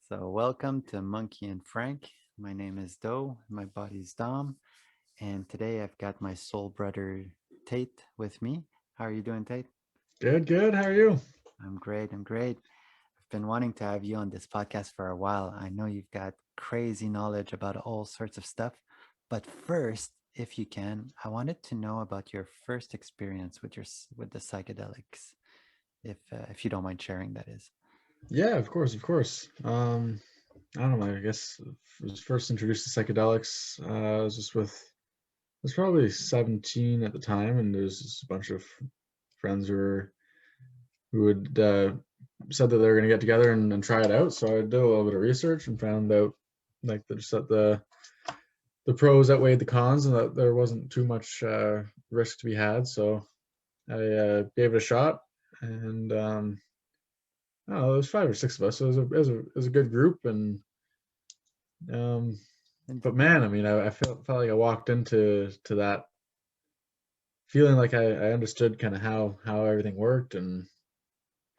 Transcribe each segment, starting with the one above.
So, welcome to Monkey and Frank. My name is Doe, my body's Dom, and today I've got my soul brother Tate with me. How are you doing, Tate? Good, good. How are you? I'm great. I'm great. I've been wanting to have you on this podcast for a while. I know you've got crazy knowledge about all sorts of stuff. But first, if you can, I wanted to know about your first experience with with the psychedelics, if you don't mind sharing, that is. Yeah, of course, of course. I don't know. I guess I was first introduced to psychedelics. I was just with. I was probably 17 at the time, and there's just a bunch of friends who had said that they were going to get together and try it out. So I did a little bit of research and found out just that the pros outweighed the cons, and that there wasn't too much risk to be had. So I gave it a shot, and oh, there was 5 or 6 of us. So it was a good group, and um, And but man, I mean, I felt like I walked into that feeling like I understood kind of how everything worked and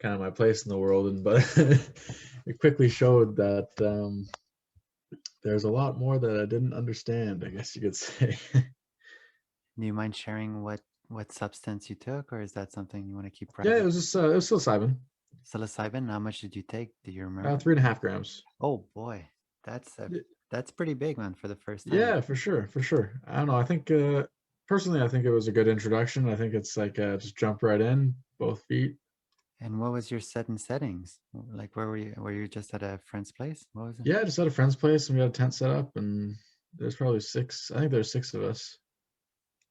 kind of my place in the world, and but it quickly showed that there's a lot more that I didn't understand, I guess you could say. do you mind sharing what substance you took, or is that something you want to keep Yeah, it private? was just it was psilocybin, Psilocybin, how much did you take? Do you remember? 3.5 grams. Oh boy, that's a that's pretty big, man, for the first time. Yeah, for sure, for sure. I don't know. I think personally, I think it was a good introduction. I think it's like just jump right in, both feet. And what was your set and settings? Like, where were you? Were you just at a friend's place? What was it? Yeah, just at a friend's place, and we had a tent set up, and there's probably six. I think there's 6 of us.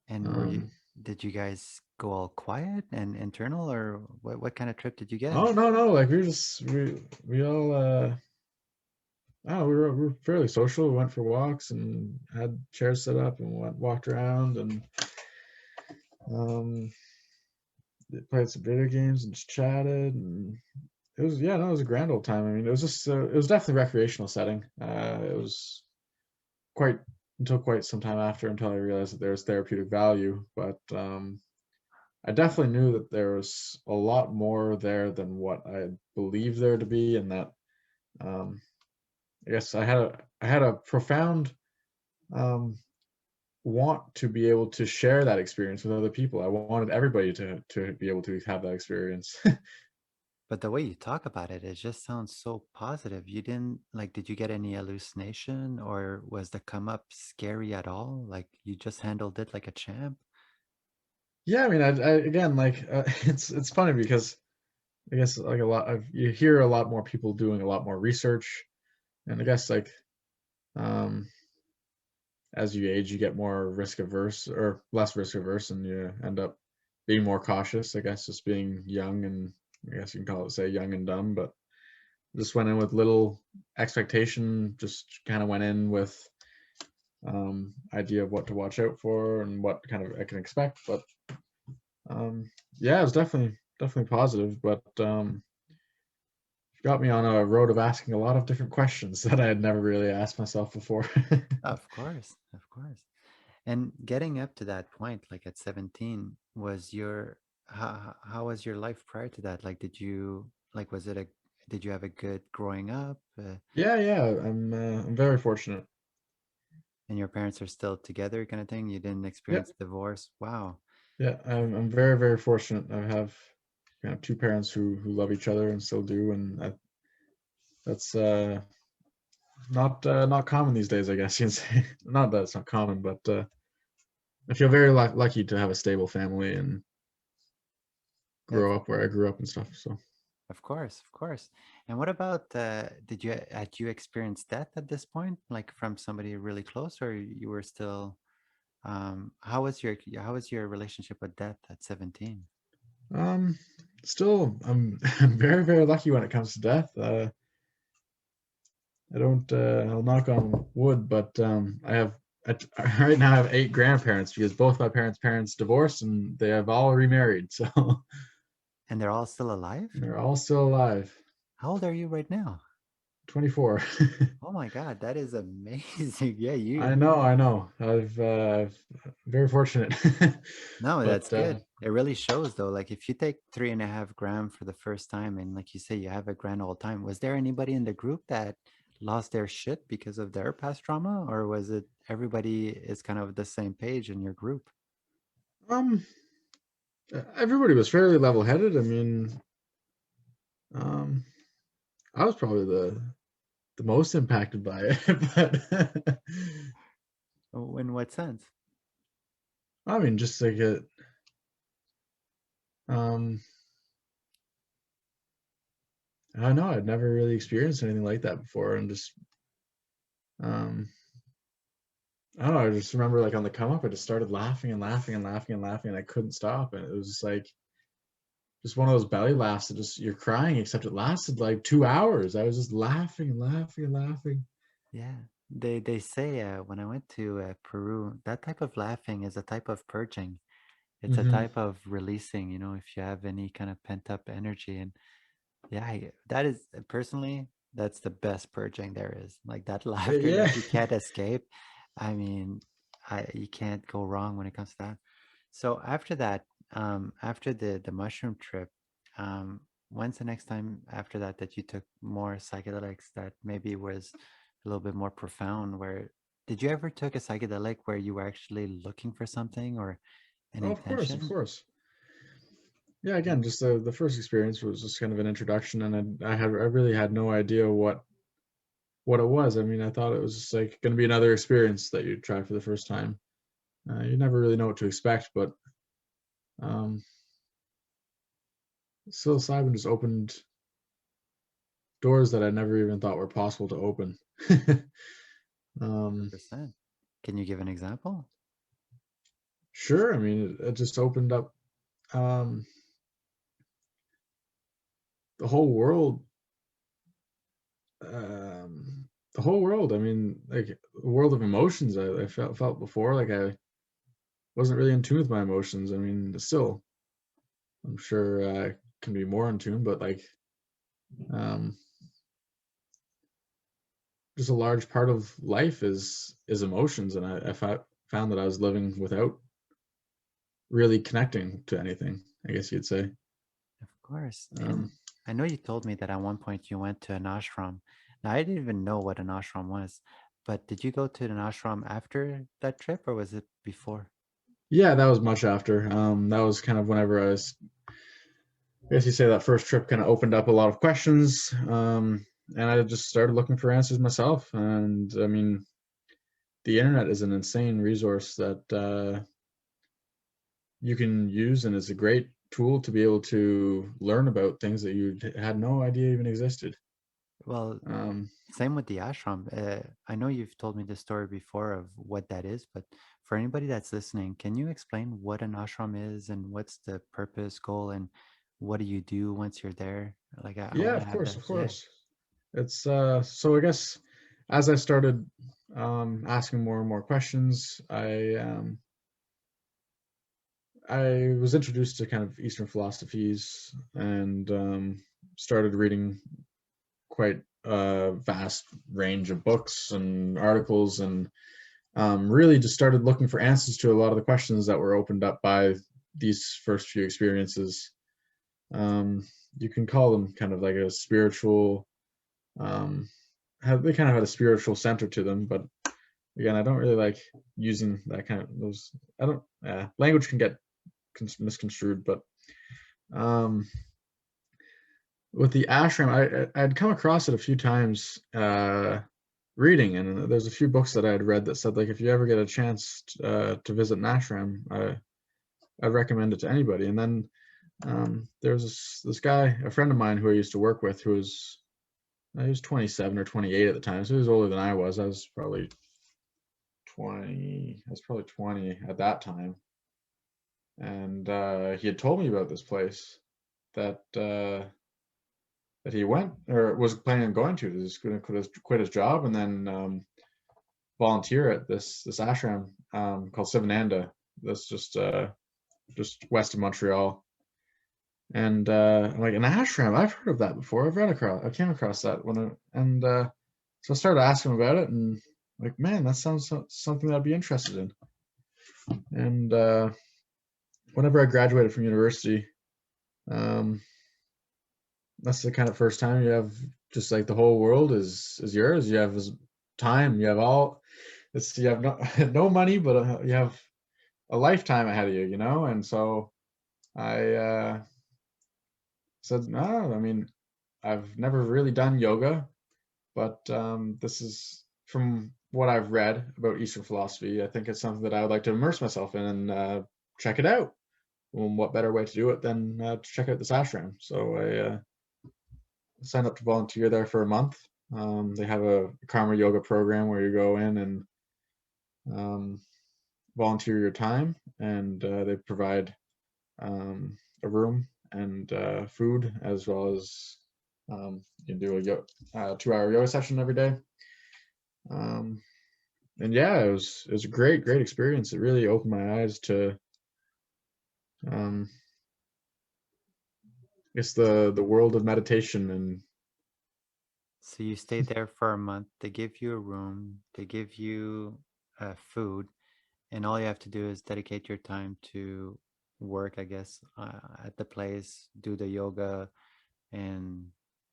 And were you? Um, Did you guys go all quiet and internal, or what kind of trip did you get? oh no, no, like we all oh we were fairly social. We went for walks and had chairs set up and walked around and um played some video games and just chatted and it was yeah no it was a grand old time. I mean it was definitely a recreational setting. It was quite until quite some time after until I realized that there was therapeutic value, but I definitely knew that there was a lot more there than what I believed there to be, and that um, I guess I had a profound um, want to be able to share that experience with other people. I wanted everybody to be able to have that experience. But the way you talk about it, it just sounds so positive. You didn't like, did you get any hallucination, or was the come up scary at all? Like, you just handled it like a champ? Yeah, I mean, I again like it's funny because I guess like a lot of you hear a lot more people doing a lot more research, and I guess like um, as you age, you get more risk averse or less risk averse, and you end up being more cautious. I guess just being young and I guess you can call it say young and dumb, but just went in with little expectation. Just kind of went in with idea of what to watch out for and what kind of I can expect. But yeah, it was definitely positive, but got me on a road of asking a lot of different questions that I had never really asked myself before. Of course, of course. And getting up to that point, like at 17, was your how was your life prior to that? Like, was it a did you have a good growing up? Yeah, yeah, I'm very fortunate. And your parents are still together, kind of thing? You didn't Yeah, experience divorce? Wow. yeah, I'm very fortunate. I have two parents who love each other and still do, and that's not common these days, I guess you can say. Not that it's not common, but I feel very lucky to have a stable family and Of grow up where I grew up and stuff. So of course, of course. And what about had you experienced death at this point, like from somebody really close, or you were still how was your relationship with death at 17? um, still I'm very lucky when it comes to death. I don't. I'll knock on wood, but right now I have 8 grandparents because both my parents divorced and they have all remarried, so And they're all still alive? they're all still alive. How old are you right now? 24. Oh my God, that is amazing. Yeah, you. I know, I know. Very fortunate. No, that's But good. It really shows though. Like if you take 3.5 grams for the first time and like you say you have a grand old time, was there anybody in the group that lost their shit because of their past trauma? Or was it everybody is kind of the same page in your group? um, everybody was fairly level-headed. I mean, um, I was probably the most impacted by it, but Oh, in what sense? I mean, just like it. Um, I don't know. I'd never really experienced anything like that before, and just um, I don't know. I just remember like on the come up, I just started laughing and laughing and laughing and laughing, and I couldn't stop. And it was just one of those belly laughs that just you're crying, except it lasted like 2 hours. I was just laughing and laughing and laughing. Yeah. They say when I went to Peru, that type of laughing is a type of purging. It's a Mm-hmm. type of releasing, if you have any kind of pent up energy. And yeah, that is personally, that's the best purging there is. Like that laughter Yeah. that you can't escape. I mean, you can't go wrong when it comes to that. So after that, after the mushroom trip, um, when's the next time after that that you took more psychedelics that maybe was a little bit more profound? Where did you ever took a psychedelic where you were actually looking for something or an Oh, of course, of intention? course. Yeah. Again, just the first experience was just kind of an introduction, and I really had no idea what it was. I mean, I thought it was just like going to be another experience that you try for the first time. You never really know what to expect, but um, psilocybin just opened doors that I never even thought were possible to open. um, 100%. Can you give an example? sure. I mean, it just opened up um, the whole world. The whole world. I mean, like the world of emotions. I felt before like I wasn't really in tune with my emotions. I mean, still, I'm sure I can be more in tune, but like um, just a large part of life is emotions, and found that I was living without really connecting to anything, I guess you'd say. Of course. um And I know you told me that at one point you went to an ashram. Now, I didn't even know what an ashram was, but did you go to an ashram after that trip or was it before? yeah, that was much after. That was kind of whenever I guess you say that first trip kind of opened up a lot of questions. And I just started looking for answers myself. And I mean, the internet is an insane resource that you can use, and it's a great tool to be able to learn about things that you had no idea even existed. Well, um, same with the ashram. I know you've told me the story before of what that is, but for anybody that's listening, can you explain what an ashram is and what's the purpose, goal, and what do you do once you're there? Like, I yeah, want to of have course, that. of Yeah. course. It's so I guess as I started asking more and more questions, I was introduced to kind of Eastern philosophies, and started reading quite a vast range of books and articles, and really just started looking for answers to a lot of the questions that were opened up by these first few experiences. Um, you can call them kind of like a spiritual, um, they kind of had a spiritual center to them, but again, I don't really like using that kind of those. I don't. Language can get misconstrued, but um, with the ashram, I'd come across it a few times reading, and there's a few books that I had read that said like if you ever get a chance to visit an ashram, I'd recommend it to anybody. And then there was this guy, a friend of mine who I used to work with, who was he was 27 or 28 at the time, so he was older than I was. I was probably 20. I was probably 20 at that time, and he had told me about this place that that he went or was planning on going to. He was going to quit his job and then volunteer at this ashram called Sivananda. That's just west of Montreal. And I'm like, an ashram, I've heard of that before. I came across that so I started asking him about it, and like, man, that sounds something that I'd be interested in. And whenever I graduated from university, um, that's the kind of first time you have just like the whole world is yours. You have time. You have all. You have no no money, but you have a lifetime ahead of you. And so I said, no. I mean, I've never really done yoga, but this is from what I've read about Eastern philosophy. I think it's something that I would like to immerse myself in and check it out. Well, what better way to do it than to check out this ashram? So I signed up to volunteer there for a month. They have a karma yoga program where you go in and um, volunteer your time, and they provide a room and food, as well as you can do a 2-hour yoga session every day. Um, and yeah, it was a great experience. It really opened my eyes to um, I guess the world of meditation. And So you stayed there for a month. They give you a room. They give you food, and all you have to do is dedicate your time to work, I guess, at the place, do the yoga, and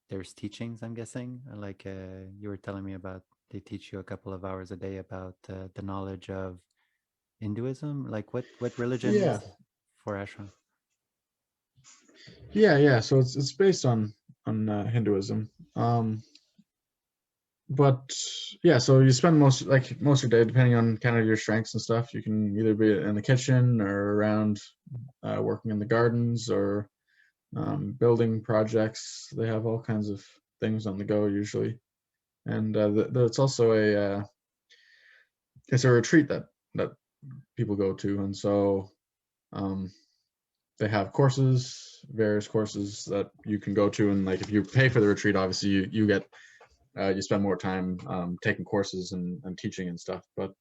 there's teachings, I'm guessing, like you were telling me about. They teach you a couple of hours a day about the knowledge of Hinduism. Like what yeah, religions for ashram? yeah. So it's based on Hinduism. But yeah, so you spend most of your day, depending on kind of your strengths and stuff. You can either be in the kitchen or around working in the gardens or building projects. They have all kinds of things on the go usually. And it's also it's a retreat that people go to. And so um, they have various courses that you can go to. And like if you pay for the retreat, obviously you get you spend more time taking courses and teaching and stuff. But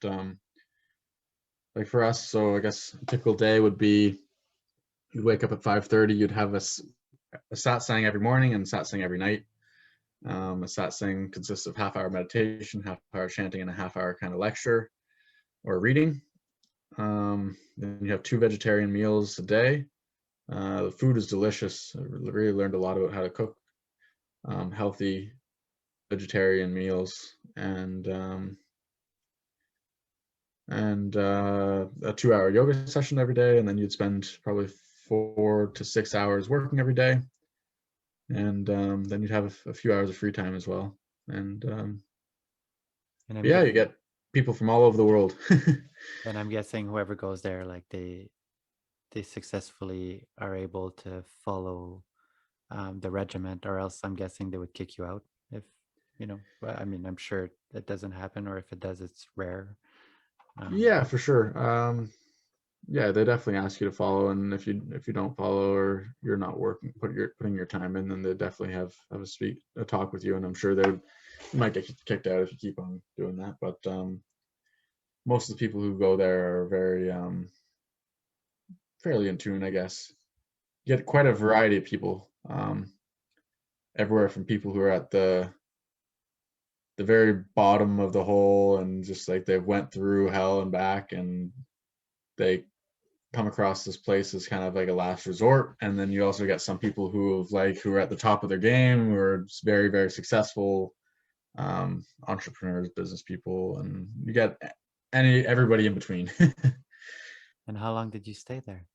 like for us, so I guess a typical day would be you'd wake up at 5:30. You'd have a satsang every morning and satsang every night. A satsang consists of half-hour meditation, half-hour chanting, and a half-hour kind of lecture or reading. Then you have 2 vegetarian meals a day. The food is delicious. I really learned a lot about how to cook healthy vegetarian meals, and a 2-hour yoga session every day, and then you'd spend probably 4 to 6 hours working every day, and then you'd have a few hours of free time as well. And And I'm yeah, you guessing, get people from all over the world. whoever goes there, like they successfully are able to follow the regiment, or else I'm guessing they would kick you out if Well, I mean, I'm sure that doesn't happen, or if it does, it's rare. Um, Yeah, for sure. Yeah, they definitely ask you to follow, and if you don't follow or you're not putting your time in, then they definitely have a talk with you, and I'm sure you might get kicked out if you keep on doing that. But most of the people who go there are very fairly in tune, I guess. You get quite a variety of people, everywhere from people who are at the very bottom of the hole and just like they went through hell and back, and they come across this place as kind of like a last resort. And then you also get some people who are at the top of their game, who are very successful entrepreneurs, business people, and you get everybody in between. and how long did you stay there?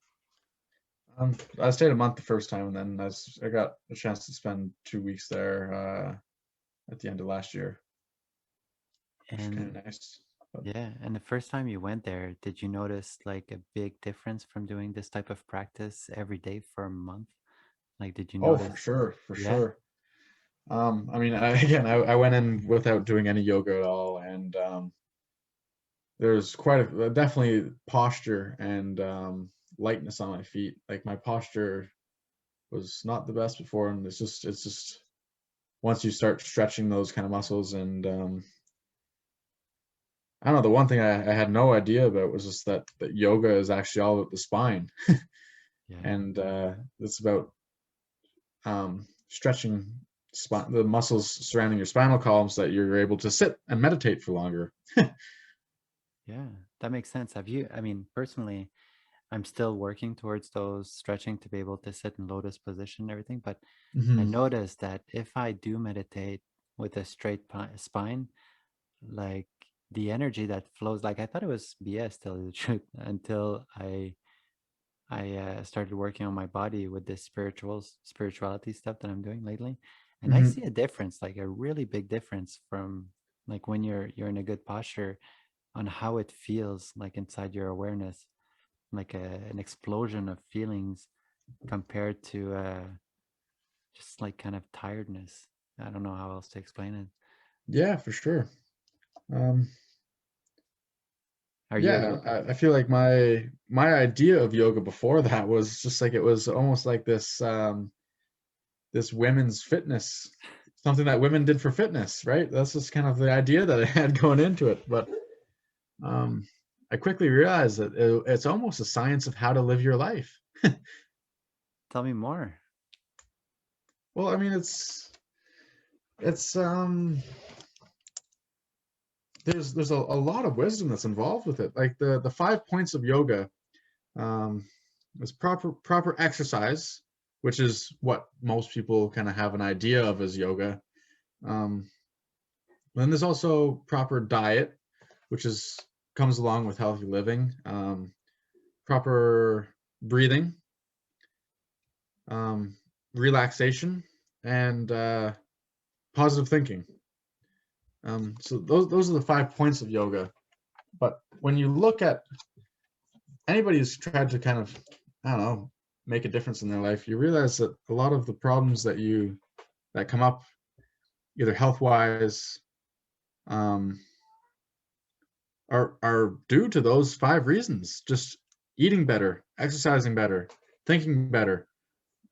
I stayed a month the first time, and then I got a chance to spend 2 weeks there at the end of last year, which is kind And of nice. But yeah, and the first time you went there, did you notice like a big difference from doing this type of practice every day for a month? Like, did you oh, for notice? sure, for Yeah, sure. I mean, I went in without doing any yoga at all, and there's definitely posture and lightness on my feet. Like my posture was not the best before, and it's just once you start stretching those kind of muscles, and I don't know. The one thing I had no idea about was just that yoga is actually all about the spine, yeah. and it's about stretching the muscles surrounding your spinal column so that you're able to sit and meditate for longer. Yeah, that makes sense. Have you, I mean, personally, I'm still working towards those stretching to be able to sit in lotus position and everything. But I Mm-hmm. noticed that if I do meditate with a straight spine, like the energy that flows, like I thought it was BS, tell you the truth, until I started working on my body with this spirituality stuff that I'm doing lately, and I Mm-hmm. see a difference, like a really big difference from like when you're in a good posture on how it feels like inside your awareness, like an explosion of feelings compared to just like kind of tiredness. I don't know how else to explain it. Yeah, for sure. Um, Are you a yeah, yoga? I feel like my idea of yoga before that was just like it was almost like this women's fitness, something that women did for fitness, right? That's just kind of the idea that I had going into it. But um, I quickly realized that it's almost a science of how to live your life. Tell me more. Well, I mean, it's there's a lot of wisdom that's involved with it. Like the 5 points of yoga, um, is proper exercise, which is what most people kind of have an idea of as yoga. Um, then there's also proper diet, which is comes along with healthy living. Proper breathing, um, relaxation, and positive thinking. So those are the 5 points of yoga. But when you look at anybody who's tried to kind of, I don't know, make a difference in their life, you realize that a lot of the problems that come up, either health wise, um, are due to those 5 reasons. Just eating better, exercising better, thinking better,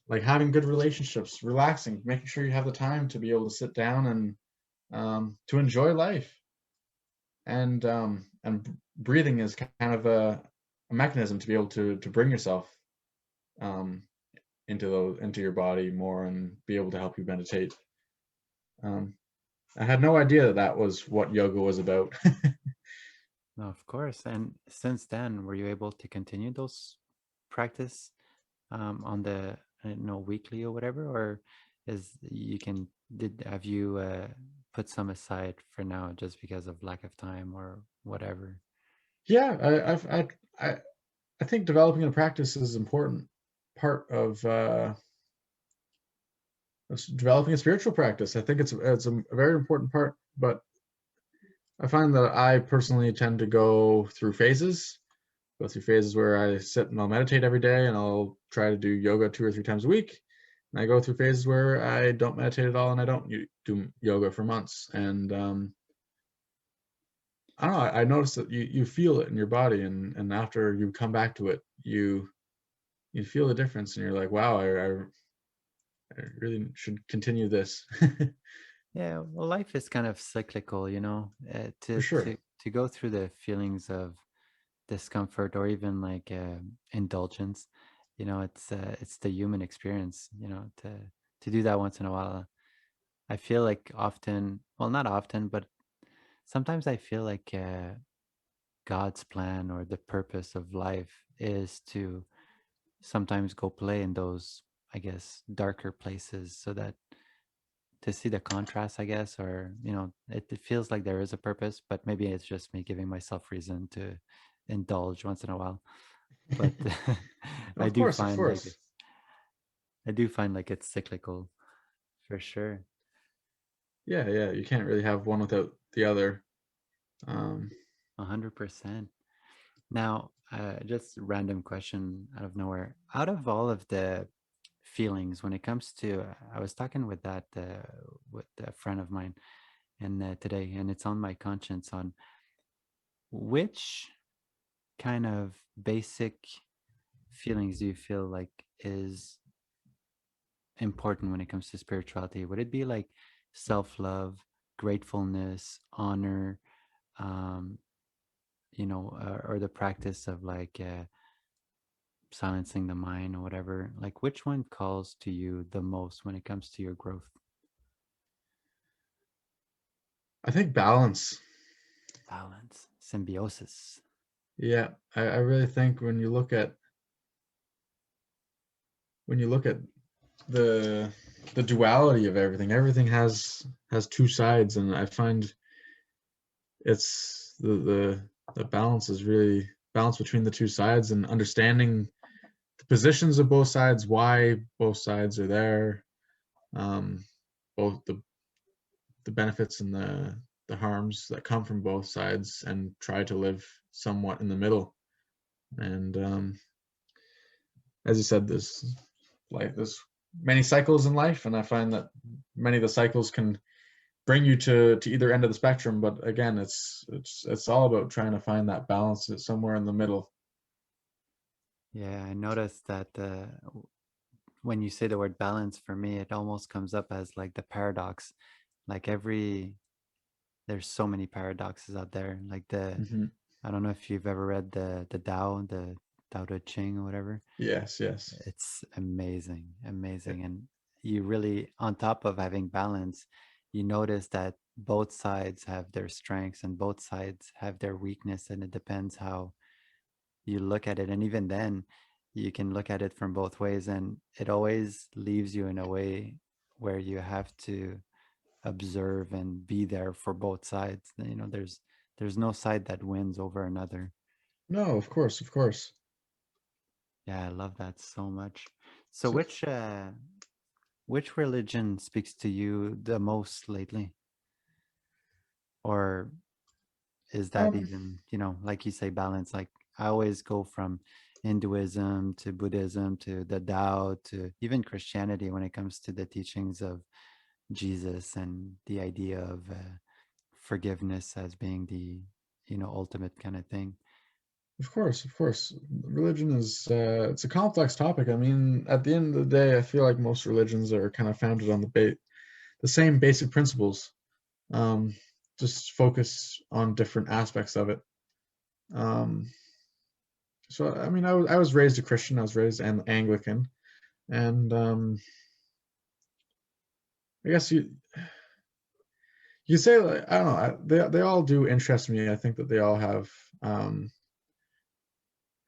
like having good relationships, relaxing, making sure you have the time to be able to sit down and to enjoy life. And breathing is kind of a mechanism to be able to bring yourself um, into your body more and be able to help you meditate. Um, I had no idea that that was what yoga was about. No, of course. And since then, were you able to continue those practice on the weekly or whatever, or is you can did have you put some aside for now just because of lack of time or whatever? Yeah, I I think developing a practice is an important part of developing a spiritual practice. I think it's a very important part, but I find that I personally tend to go through phases where I sit and I'll meditate every day and I'll try to do yoga 2 or 3 times a week. And I go through phases where I don't meditate at all and I don't do yoga for months. And I don't know. I noticed that you feel it in your body, and after you come back to it, you feel the difference, and you're like, wow, I really should continue this. Yeah, well, life is kind of cyclical, For sure. to go through the feelings of discomfort or even like indulgence. It's the human experience. To do that once in a while. I feel like often, well, not often, but sometimes I feel like God's plan or the purpose of life is to sometimes go play in those, I guess, darker places so that to see the contrast, I guess, or, it feels like there is a purpose, but maybe it's just me giving myself reason to indulge once in a while. But I Of do course, of find like course. it's cyclical for sure. Yeah, yeah. You can't really have one without the other. Um, 100%. Now, just random question out of nowhere. Out of all of the feelings, when it comes to, I was talking with that with a friend of mine, and today, and it's on my conscience on which kind of basic feelings do you feel like is important when it comes to spirituality? Would it be like self-love, gratefulness, honor, um, or the practice of like silencing the mind or whatever, like which one calls to you the most when it comes to your growth? I think balance. Balance, symbiosis. Yeah, I really think when you look at the the duality of everything, everything has two sides, and I find it's the balance is really balance between the two sides and understanding the positions of both sides, why both sides are there, um, both the benefits and the harms that come from both sides, and try to live somewhat in the middle. And as you said, there's many cycles in life, and I find that many of the cycles can bring you to either end of the spectrum. But again, it's all about trying to find that balance somewhere in the middle. Yeah, I noticed that when you say the word balance, for me, it almost comes up as like the paradox. Like there's so many paradoxes out there. Like Hmm. I don't know if you've ever read the Tao Te Ching or whatever. Yes, yes. It's amazing, Yeah. amazing. And you really, on top of having balance, you notice that both sides have their strengths and both sides have their weakness. And it depends how you look at it. And even then, you can look at it from both ways. And it always leaves you in a way where you have to observe and be there for both sides. There's no side that wins over another. No, of course, of course. Yeah, I love that so much. So So, which religion speaks to you the most lately? Or is that um, even, like you say, balance? Like I always go from Hinduism to Buddhism to the Tao to even Christianity when it comes to the teachings of Jesus and the idea of forgiveness as being the, ultimate kind of thing. of course, of course. Religion is it's a complex topic. I mean, at the end of the day, I feel like most religions are kind of founded on the same basic principles. Um, just focus on different aspects of it. Um, so I mean, I was raised a Christian. I was raised an Anglican, and I guess you say, like, I don't know. They all do interest me. I think that they all um,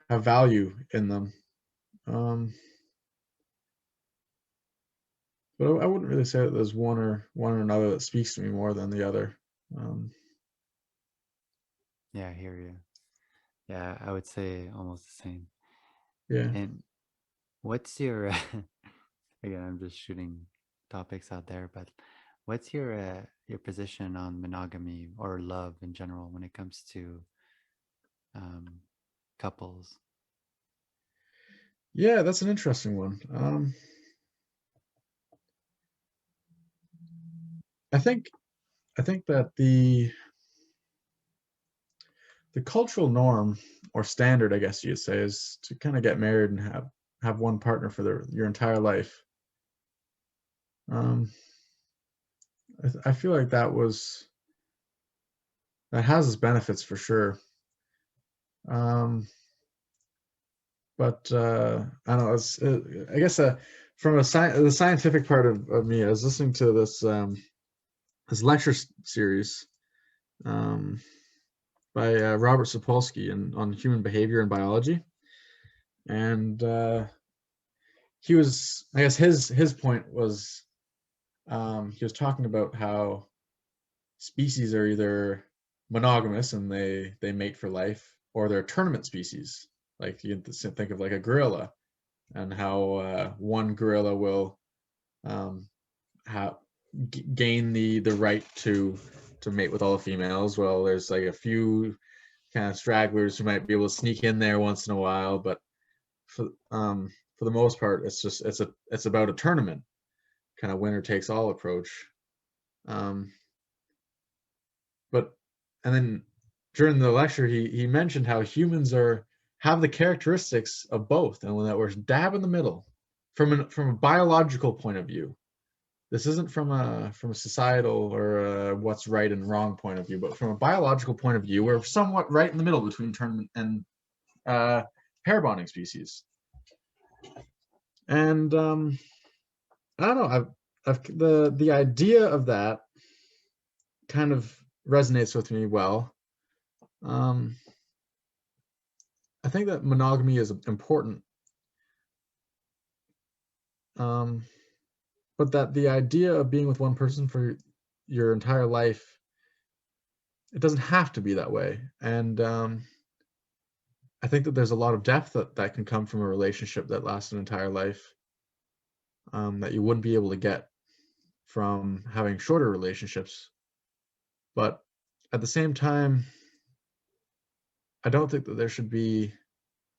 have value in them. Um, but I wouldn't really say that there's one or another that speaks to me more than the other. Um, Yeah, I hear you. Yeah, I would say almost the same. yeah, And what's your again, I'm just shooting topics out there, but what's your position on monogamy or love in general when it comes to um, couples? yeah, that's an interesting one. I think I think that the cultural norm or standard, I guess you'd say, is to kind of get married and have one partner for your entire life. Um, I feel like that has its benefits for sure. Um, but I don't know. I guess from the scientific part of me, I was listening to this lecture series um, by Robert Sapolsky on human behavior and biology, and he was, I guess his point was, he was talking about how species are either monogamous and they mate for life, or they're tournament species. Like you can think of like a gorilla, and how one gorilla will um, have gain the right to mate with all the females. Well, there's like a few kind of stragglers who might be able to sneak in there once in a while, but for the most part, it's about a tournament, kind of winner takes all approach. Um, but and then during the lecture, he mentioned how humans are have the characteristics of both, and that we're dab in the middle from a biological point of view. This isn't from a societal or a what's right and wrong point of view, but from a biological point of view, we're somewhat right in the middle between tournament and uh, pair bonding species. And I don't know. The idea of that kind of resonates with me well. Um, I think that monogamy is important, um, but that the idea of being with one person for your entire life, it doesn't have to be that way. And I think that there's a lot of depth that can come from a relationship that lasts an entire life, that you wouldn't be able to get from having shorter relationships. But at the same time, I don't think that there should be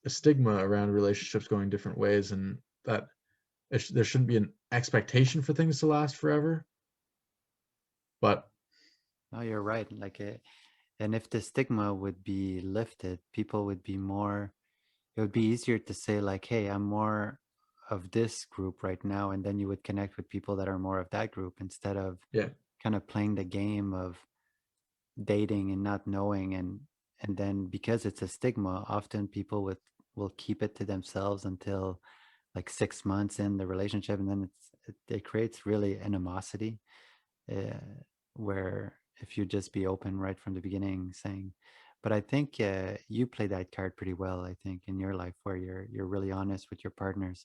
a stigma around relationships going different ways, and that there shouldn't be an expectation for things to last forever. But No, you're right. And if the stigma would be lifted, people would be more, it would be easier to say, like, hey, I'm more of this group right now. And then you would connect with people that are more of that group instead of yeah, kind of playing the game of dating and not knowing. And then because it's a stigma, often people will keep it to themselves until like 6 months in the relationship. And then it creates really animosity, uh, where if you just be open right from the beginning, saying, but I think you play that card pretty well. I think in your life where you're really honest with your partners,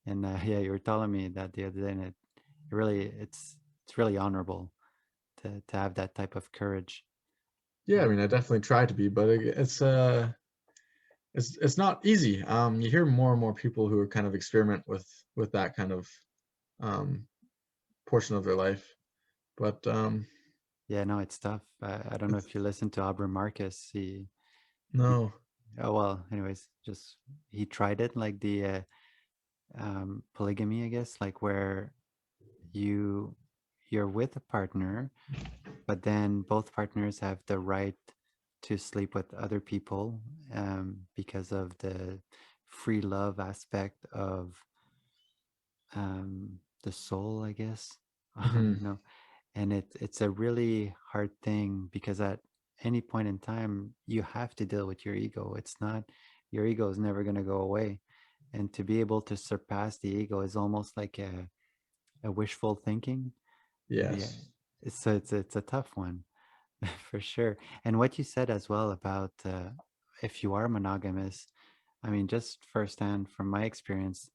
and yeah, you were telling me that the other day, and it really it's really honorable to have that type of courage. yeah. I Uh, mean, I definitely try to be, but it's not easy. You hear more and more people who kind of experiment with that kind of um, portion of their life. But yeah, no, it's tough. I don't know it's if you listen to Aubrey Marcus. He no. oh well, anyways, just he tried it like the polygamy, I guess, like where you you're with a partner, but then both partners have the right to sleep with other people, because of the free love aspect of the soul, I guess. Hmm. You know, and it's a really hard thing because at any point in time you have to deal with your ego. It's not, your ego is never going to go away, and to be able to surpass the ego is almost like a wishful thinking. Yeah, Yes. it's a tough one. For sure. And what you said as well about if you are monogamous, I mean, just firsthand from my experience,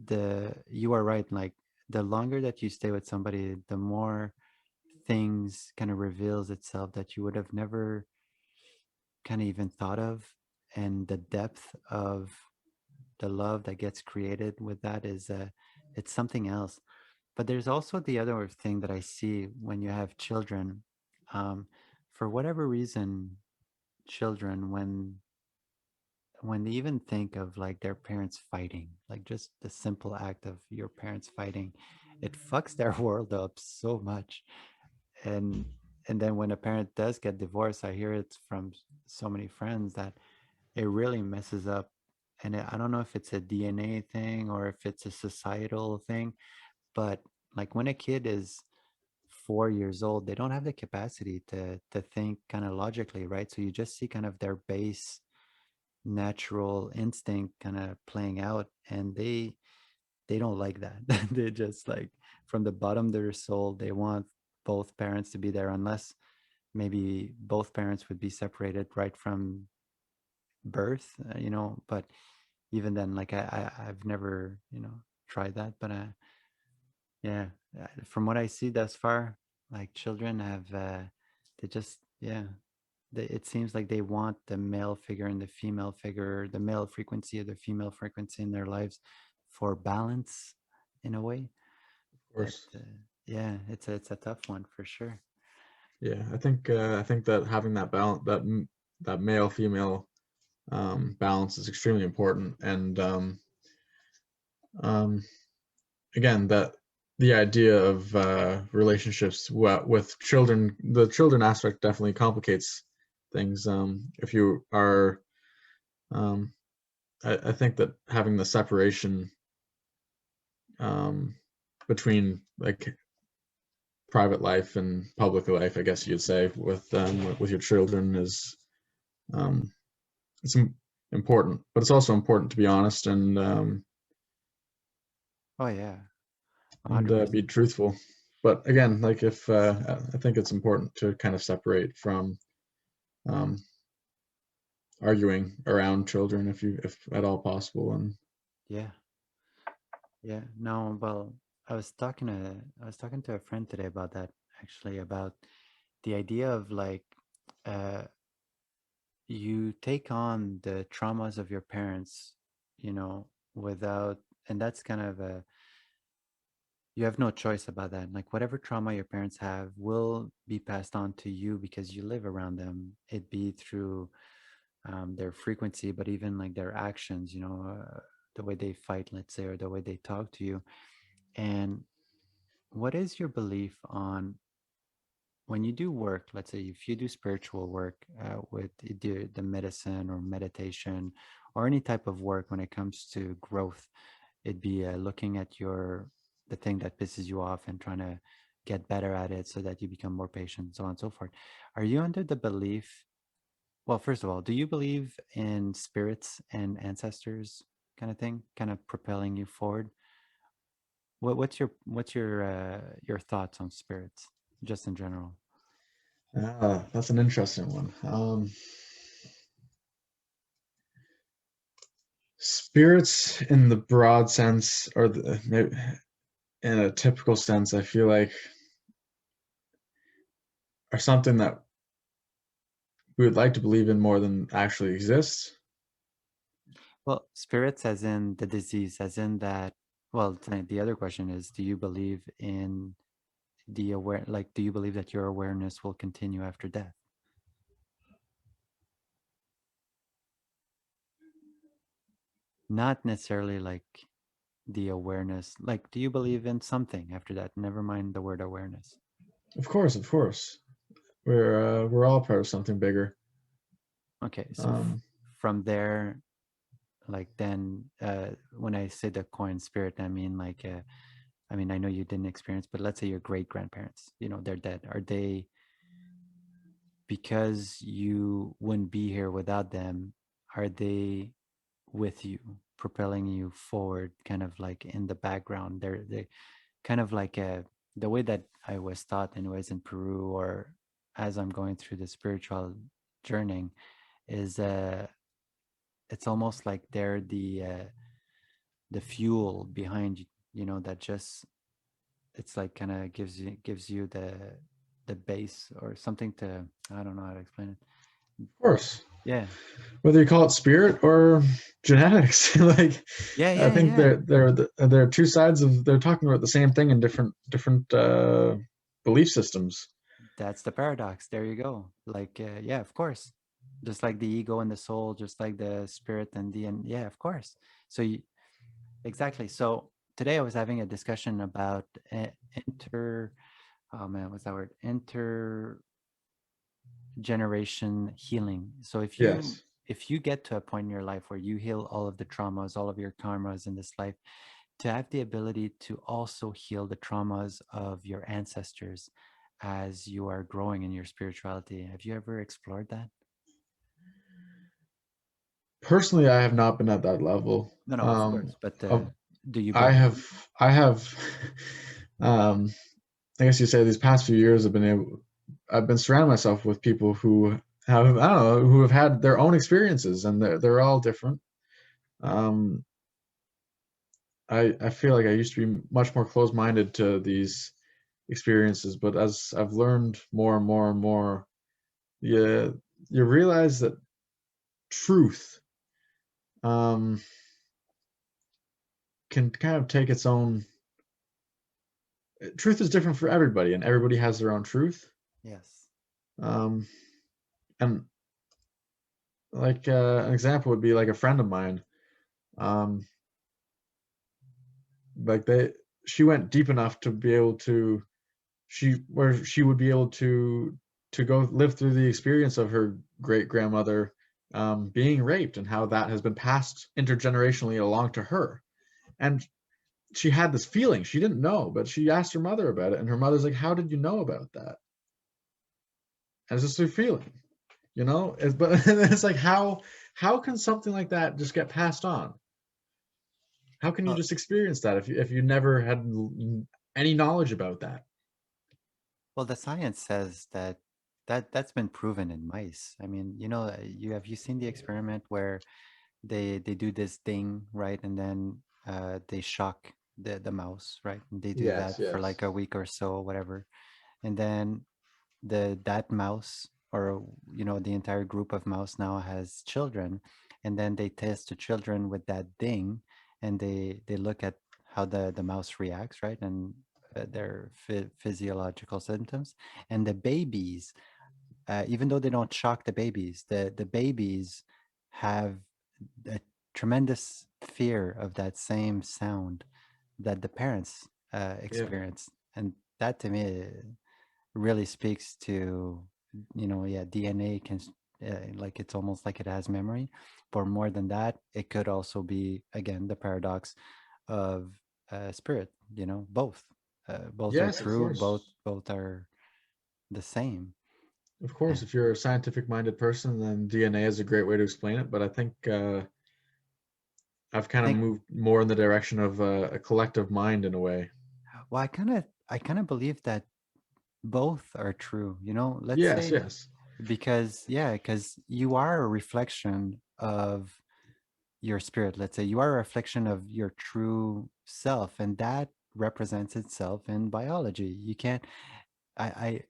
the you are right. Like the longer that you stay with somebody, the more things kind of reveals itself that you would have never kind of even thought of, and the depth of the love that gets created with that is it's something else. But there's also the other thing that I see when you have children. Um, for whatever reason, children, when they even think of like their parents fighting, like just the simple act of your parents fighting, it fucks their world up so much. And and then when a parent does get divorced, I hear it from so many friends that it really messes up. And I don't know if it's a DNA thing or if it's a societal thing, but like when a kid is 4 years old, they don't have the capacity to think kind of logically, right? So you just see kind of their base natural instinct kind of playing out, and they don't like that. They just like from the bottom of their soul they want both parents to be there, unless maybe both parents would be separated right from birth, but even then, like I've never tried that, but yeah, from what I see thus far, like children have they just, yeah, it seems like they want the male figure and the female figure, the male frequency or the female frequency in their lives for balance in a way. Of But course. yeah, it's a tough one for sure. Yeah, I think that having that balance, that male female balance is extremely important. And um, again, that the idea of relationships with children, the children aspect definitely complicates things. If you are, um, I think that having the separation um, between like private life and public life, I guess you'd say, with your children is um, it's important, but it's also important to be honest and Oh yeah, and 100%. be truthful. But again, like if I think it's important to kind of separate from um, arguing around children if at all possible. And Yeah, yeah. No, well, I was talking to a friend today about that, actually, about the idea of like uh you take on the traumas of your parents, you know, without, and that's kind of a, you have no choice about that. Like whatever trauma your parents have will be passed on to you because you live around them. It be through their frequency, but even like their actions, you know, the way they fight, let's say, or the way they talk to you. And what is your belief on when you do work? Let's say if you do spiritual work with the medicine or meditation or any type of work when it comes to growth, it'd be looking at your the thing that pisses you off and trying to get better at it so that you become more patient, so on and so forth. Are you under the belief, well, first of all, do you believe in spirits and ancestors kind of thing, kind of propelling you forward? What's your thoughts on spirits, just in general? that's an interesting one. Spirits in the broad sense, or maybe in a typical sense, I feel like are something that we would like to believe in more than actually exists. Well, spirits as in the disease, as in that. Well, the other question is, do you believe in the aware, like, do you believe that your awareness will continue after death? Not necessarily like the awareness, like, do you believe in something after that? Never mind the word awareness. Of course, of course, we're all part of something bigger. Okay, so Um, from there, like, then when I say the coin spirit, I mean like I mean, I know you didn't experience, but let's say your great grandparents, you know, they're dead. Are they, because you wouldn't be here without them, are they with you, propelling you forward, kind of like in the background? They kind of like the way that I was taught, anyways, in Peru, or as I'm going through the spiritual journey, is it's almost like they're the fuel behind you, you know, that just, it's like kind of gives you the base or something to, I don't know how to explain it. of course, Yeah, whether you call it spirit or genetics, like yeah, I yeah, think yeah. they're two sides of they're talking about the same thing in different belief systems. That's the paradox. There you go. Like, yeah, of course. Just like the ego and the soul, just like the spirit and the, and yeah, of course. So you, exactly. So today I was having a discussion about inter, oh man, what's that word? Intergeneration healing. So Yes. if you get to a point in your life where you heal all of the traumas, all of your karmas in this life, to have the ability to also heal the traumas of your ancestors as you are growing in your spirituality. Have you ever explored that? Personally, I have not been at that level. No, no, of course. But Of do you I believe? have um, I guess you say these past few years I've been surrounding myself with people who have I don't know who have had their own experiences and they're all different. Um, I feel like I used to be much more closed-minded to these experiences, but as I've learned more and more and more, you you realize that truth um, can kind of take its own. Truth is different for everybody, and everybody has their own truth. Yes. Um, and like an example would be like a friend of mine. Um, like she went deep enough to be able to where she would be able to go live through the experience of her great grandmother being raped and how that has been passed intergenerationally along to her. And she had this feeling she didn't know, but she asked her mother about it, and her mother's like, "How did you know about that?" And it's just her feeling, you know. But it's like how can something like that just get passed on? How can you Well, just experience that if you never had any knowledge about that? well, the science says that that's been proven in mice. I mean, you seen the experiment where they do this thing, right, and then they shock the mouse, right, and they do Yes, that for yes. like a week or so, whatever, and then that mouse, or the entire group of mouse now has children, and then they test the children with that thing, and they look at how the mouse reacts, right, and their physiological symptoms, and the babies, even though they don't shock the babies, the babies have a tremendous fear of that same sound that the parents Yeah. experience. And that to me really speaks to, yeah, DNA can, like, it's almost like it has memory. But more than that, it could also be, again, the paradox of spirit, both. Both are Yes, of true, both course. both are the same. Of Uh, course, if you're a scientific minded person, then DNA is a great way to explain it. But I think I've I kind of think, moved more in the direction of a collective mind in a way. well, I kind of believe that both are true, let's Yes, say, yes. because, yeah, because you are a reflection of your spirit. Let's say you are a reflection of your true self, and that represents itself in biology. You can't, I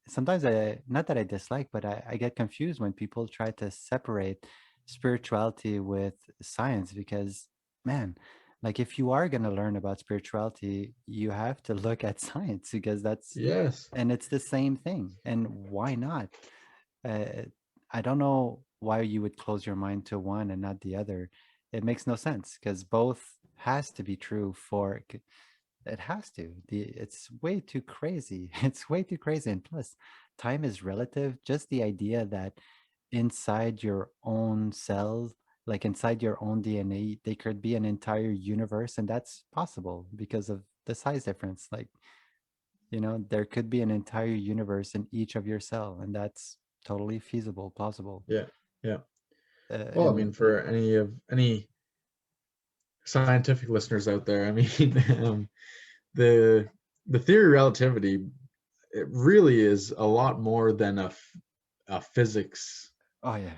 sometimes, not that I dislike, but I get confused when people try to separate spirituality with science, because, man, like, if you are going to learn about spirituality, you have to look at science, because that's, Yes. and it's the same thing. And why not? uh, I don't know why you would close your mind to one and not the other. It makes no sense, because both has to be true for, it has to. It's way too crazy. It's way too crazy. And plus, time is relative. Just the idea that inside your own cells, like inside your own DNA, there could be an entire universe, and that's possible because of the size difference. Like, there could be an entire universe in each of your cell, and that's totally feasible, plausible. Yeah. Yeah. Well, I And mean, for any scientific listeners out there, I mean, um, the the theory of relativity, it really is a lot more than a physics oh yeah,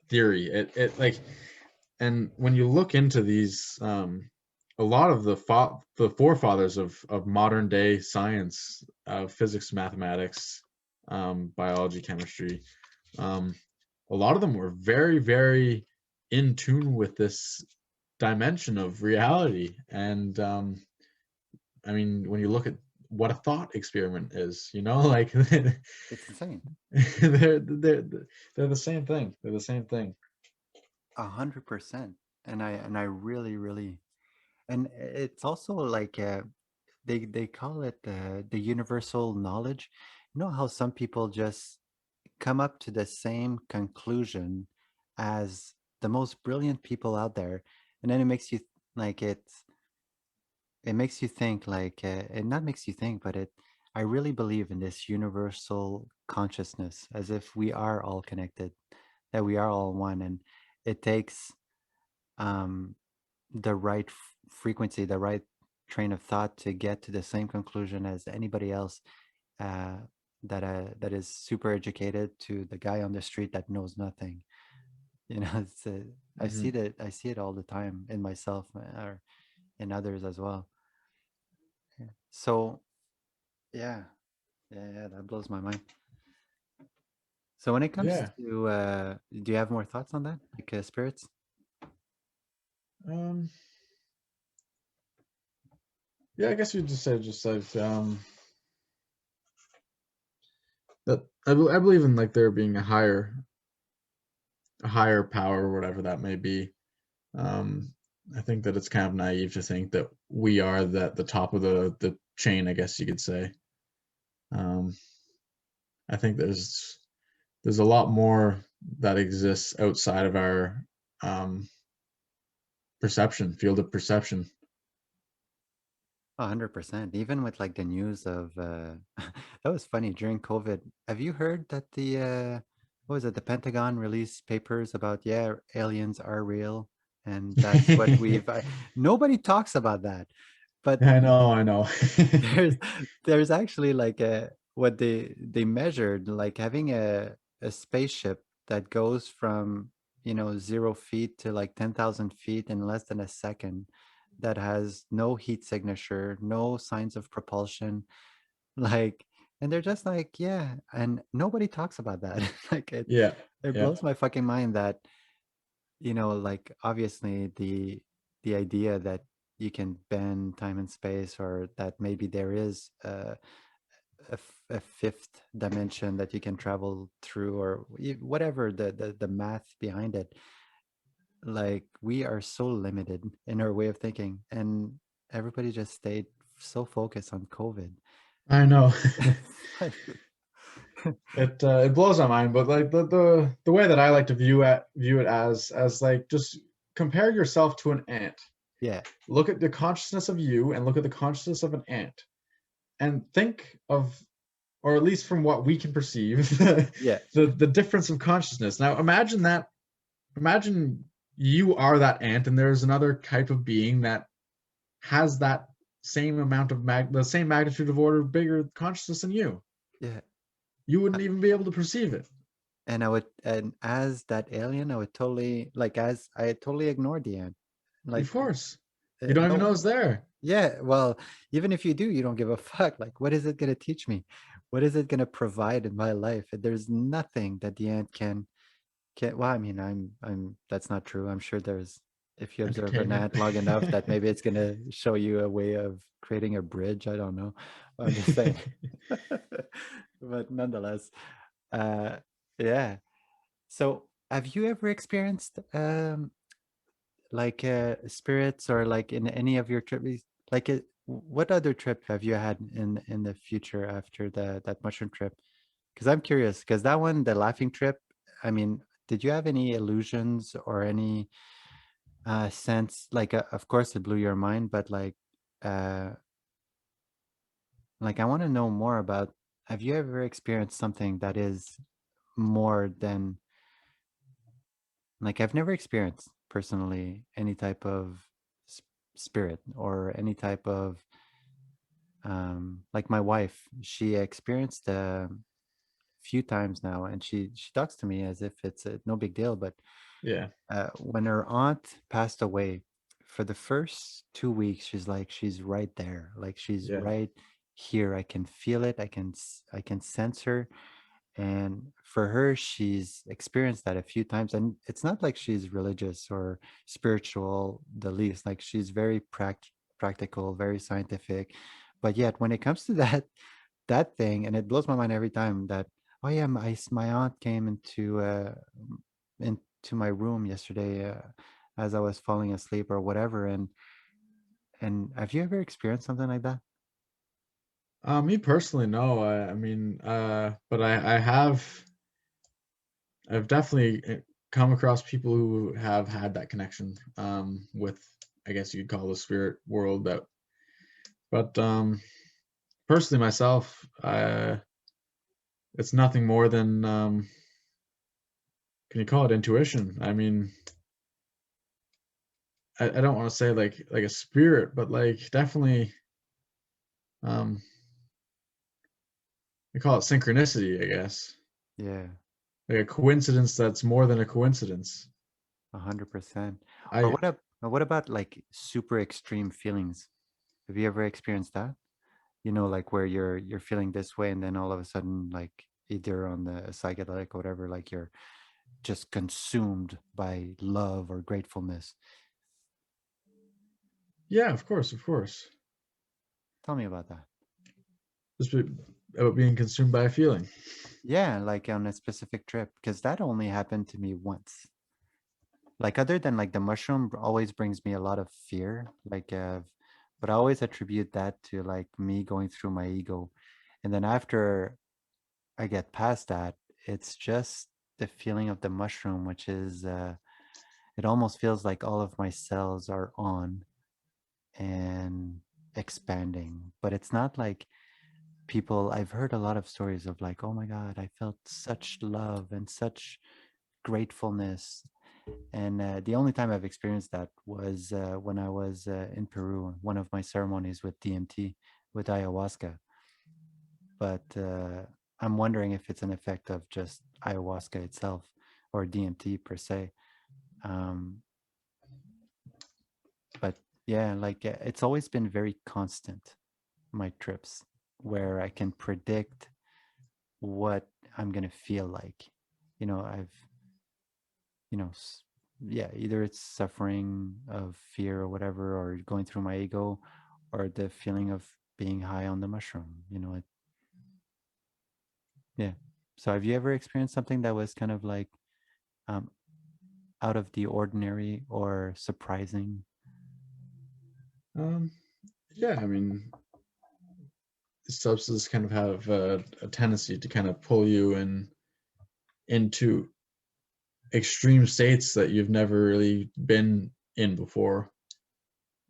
theory. It like, and when you look into these, a lot of the forefathers of modern day science, physics, mathematics, biology, chemistry, um, a lot of them were very, very in tune with this dimension of reality. And I mean, when you look at what a thought experiment is, like it's insane. they're they're they're the same thing. They're the same thing. 100%. And I really, really, and it's also like, they call it the universal knowledge. You know how some people just come up to the same conclusion as the most brilliant people out there, and then it makes you, like, it makes you think, like, it not makes you think, but I really believe in this universal consciousness, as if we are all connected, that we are all one, and it takes um the right frequency, the right train of thought to get to the same conclusion as anybody else, uh that is super educated, to the guy on the street that knows nothing. It's Hmm. I see it all the time in myself, or in others as well. Yeah. So, yeah, yeah, yeah, that blows my mind. So when it comes Yeah. to, do you have more thoughts on that, like, spirits? Um, yeah, I guess you just said just like that I believe in like there being a higher power, whatever that may be. Um, I think that it's kind of naive to think that we are the top of the chain, I guess you could say. Um, I think there's a lot more that exists outside of our um, field of perception. 100%. Even with, like, the news of, that was funny during COVID. Have you heard that what was it? The Pentagon released papers about, yeah, aliens are real, and that's what we've. Nobody talks about that, but I know. there's there's actually like a what they measured, like having a spaceship that goes from 0 feet to like 10,000 feet in less than a second, that has no heat signature, no signs of propulsion, like, and they're just like, yeah, and nobody talks about that. Like Yeah, it yeah. blows my fucking mind that like obviously the idea that you can bend time and space, or that maybe there is a fifth dimension that you can travel through, or whatever the math behind it. Like we are so limited in our way of thinking, and everybody just stayed so focused on COVID. I know. Like, It blows my mind, but like the way that I like to view it as like, just compare yourself to an ant. yeah, Look at the consciousness of you and look at the consciousness of an ant, and think of, or at least from what we can perceive, yeah, the difference of consciousness. Now imagine that. Imagine you are that ant, and there's another type of being that has that same amount of the same magnitude of order bigger consciousness than you. yeah. You Uh, wouldn't even be able to perceive it. and I would, and as that alien, I would totally, like, as I totally ignored the ant. Of Like, course, you don't even know no, it's there. yeah, well, even if you do, you don't give a fuck. Like, what is it going to teach me? What is it going to provide in my life? There's nothing that the ant can. Well, I mean, that's not true. I'm sure there's, if you observe an Entertainment. ant long enough, that maybe it's going to show you a way of creating a bridge. I don't know. I'm just saying. But nonetheless, uh, yeah. So, have you ever experienced like spirits, or like in any of your trips, like what other trip have you had in the future after that mushroom trip? Because I'm curious, because that one, the laughing trip, I mean, did you have any illusions or any sense, like of course it blew your mind, but uh like I want to know more about, have you ever experienced something that is more than, like, I've never experienced personally any type of spirit, or any type of like my wife, she experienced a few times now, and she talks to me as if it's no big deal. But Yeah, when her aunt passed away, for the first 2 weeks, she's like, she's right there, like she's yeah. right here. I can feel it. I can sense her. And for her, she's experienced that a few times, and it's not like she's religious or spiritual the least. Like she's very practical, very scientific. But yet when it comes to that thing, and it blows my mind every time that, oh yeah, my aunt came into my room yesterday, as I was falling asleep or whatever. And have you ever experienced something like that? Me personally, no. I mean, but I've definitely come across people who have had that connection with, I guess you'd call the spirit world. That, but personally myself, it's nothing more than, can you call it intuition? I mean, I don't want to say like a spirit, but like definitely, um, we call it synchronicity, I guess. Yeah, Like a coincidence that's more than a coincidence. 100%. Or I what about like super extreme feelings? Have you ever experienced that? Like where you're feeling this way, and then all of a sudden, like either on the psychedelic or whatever, like you're just consumed by love or gratefulness. Yeah, of course, of course. Tell me about that. Just about being consumed by a feeling. Yeah, like on a specific trip, because that only happened to me once. Like other than like the mushroom always brings me a lot of fear, like but I always attribute that to like me going through my ego. And then after I get past that, it's just the feeling of the mushroom, which is it almost feels like all of my cells are on and expanding. But it's not like people, I've heard a lot of stories of like, oh my God, I felt such love and such gratefulness. And the only time I've experienced that was when I was in Peru, one of my ceremonies with DMT, with ayahuasca. But I'm wondering if it's an effect of just ayahuasca itself or DMT per se. Um, but yeah, like it's always been very constant, my trips, where I can predict what I'm going to feel like. You know, I've, you know, yeah, either it's suffering of fear or whatever, or going through my ego, or the feeling of being high on the mushroom, yeah. So have you ever experienced something that was kind of like um, out of the ordinary or surprising? Um, yeah, I mean, substances kind of have a tendency to kind of pull you into extreme states that you've never really been in before.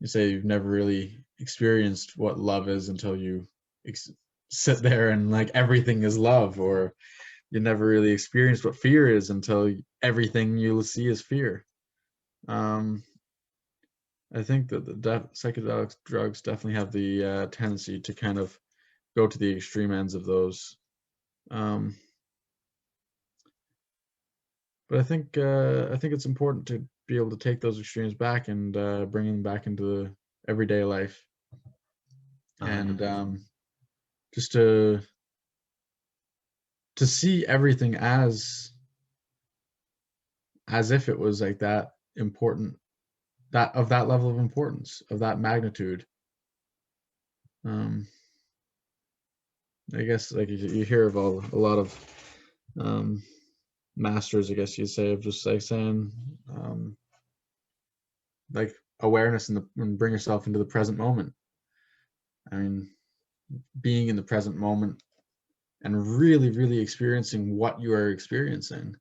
You say you've never really experienced what love is until you ex- sit there and like everything is love, or you never really experienced what fear is until everything you see is fear. Um, I think that the psychedelic drugs definitely have the tendency to kind of go to the extreme ends of those. Um, but I think it's important to be able to take those extremes back and bring them back into the everyday life, and 100%. just to see everything as if it was like that important, that of that level of importance, of that magnitude. Um, I guess like you hear of a lot of um, masters, I guess you'd say, of just like saying um, like awareness and bring yourself into the present moment. I mean, being in the present moment and really, really experiencing what you are experiencing,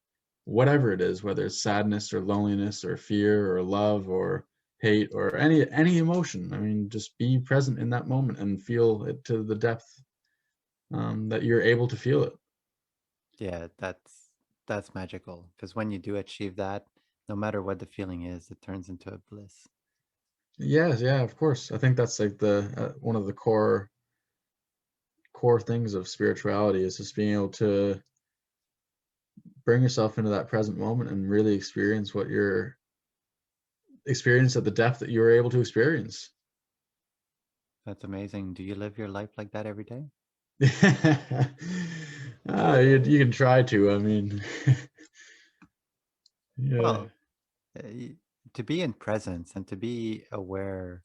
whatever it is, whether it's sadness or loneliness or fear or love or hate or any emotion. I mean, just be present in that moment and feel it to the depth that you're able to feel it. Yeah, that's magical because when you do achieve that, no matter what the feeling is, it turns into a bliss. Yes, yeah, of course. I think that's like the one of the core things of spirituality is just being able to bring yourself into that present moment and really experience what you're experience at the depth that you're able to experience. That's amazing. Do you live your life like that every day? You can try to. I mean, yeah, Well, uh, y- to be in presence and to be aware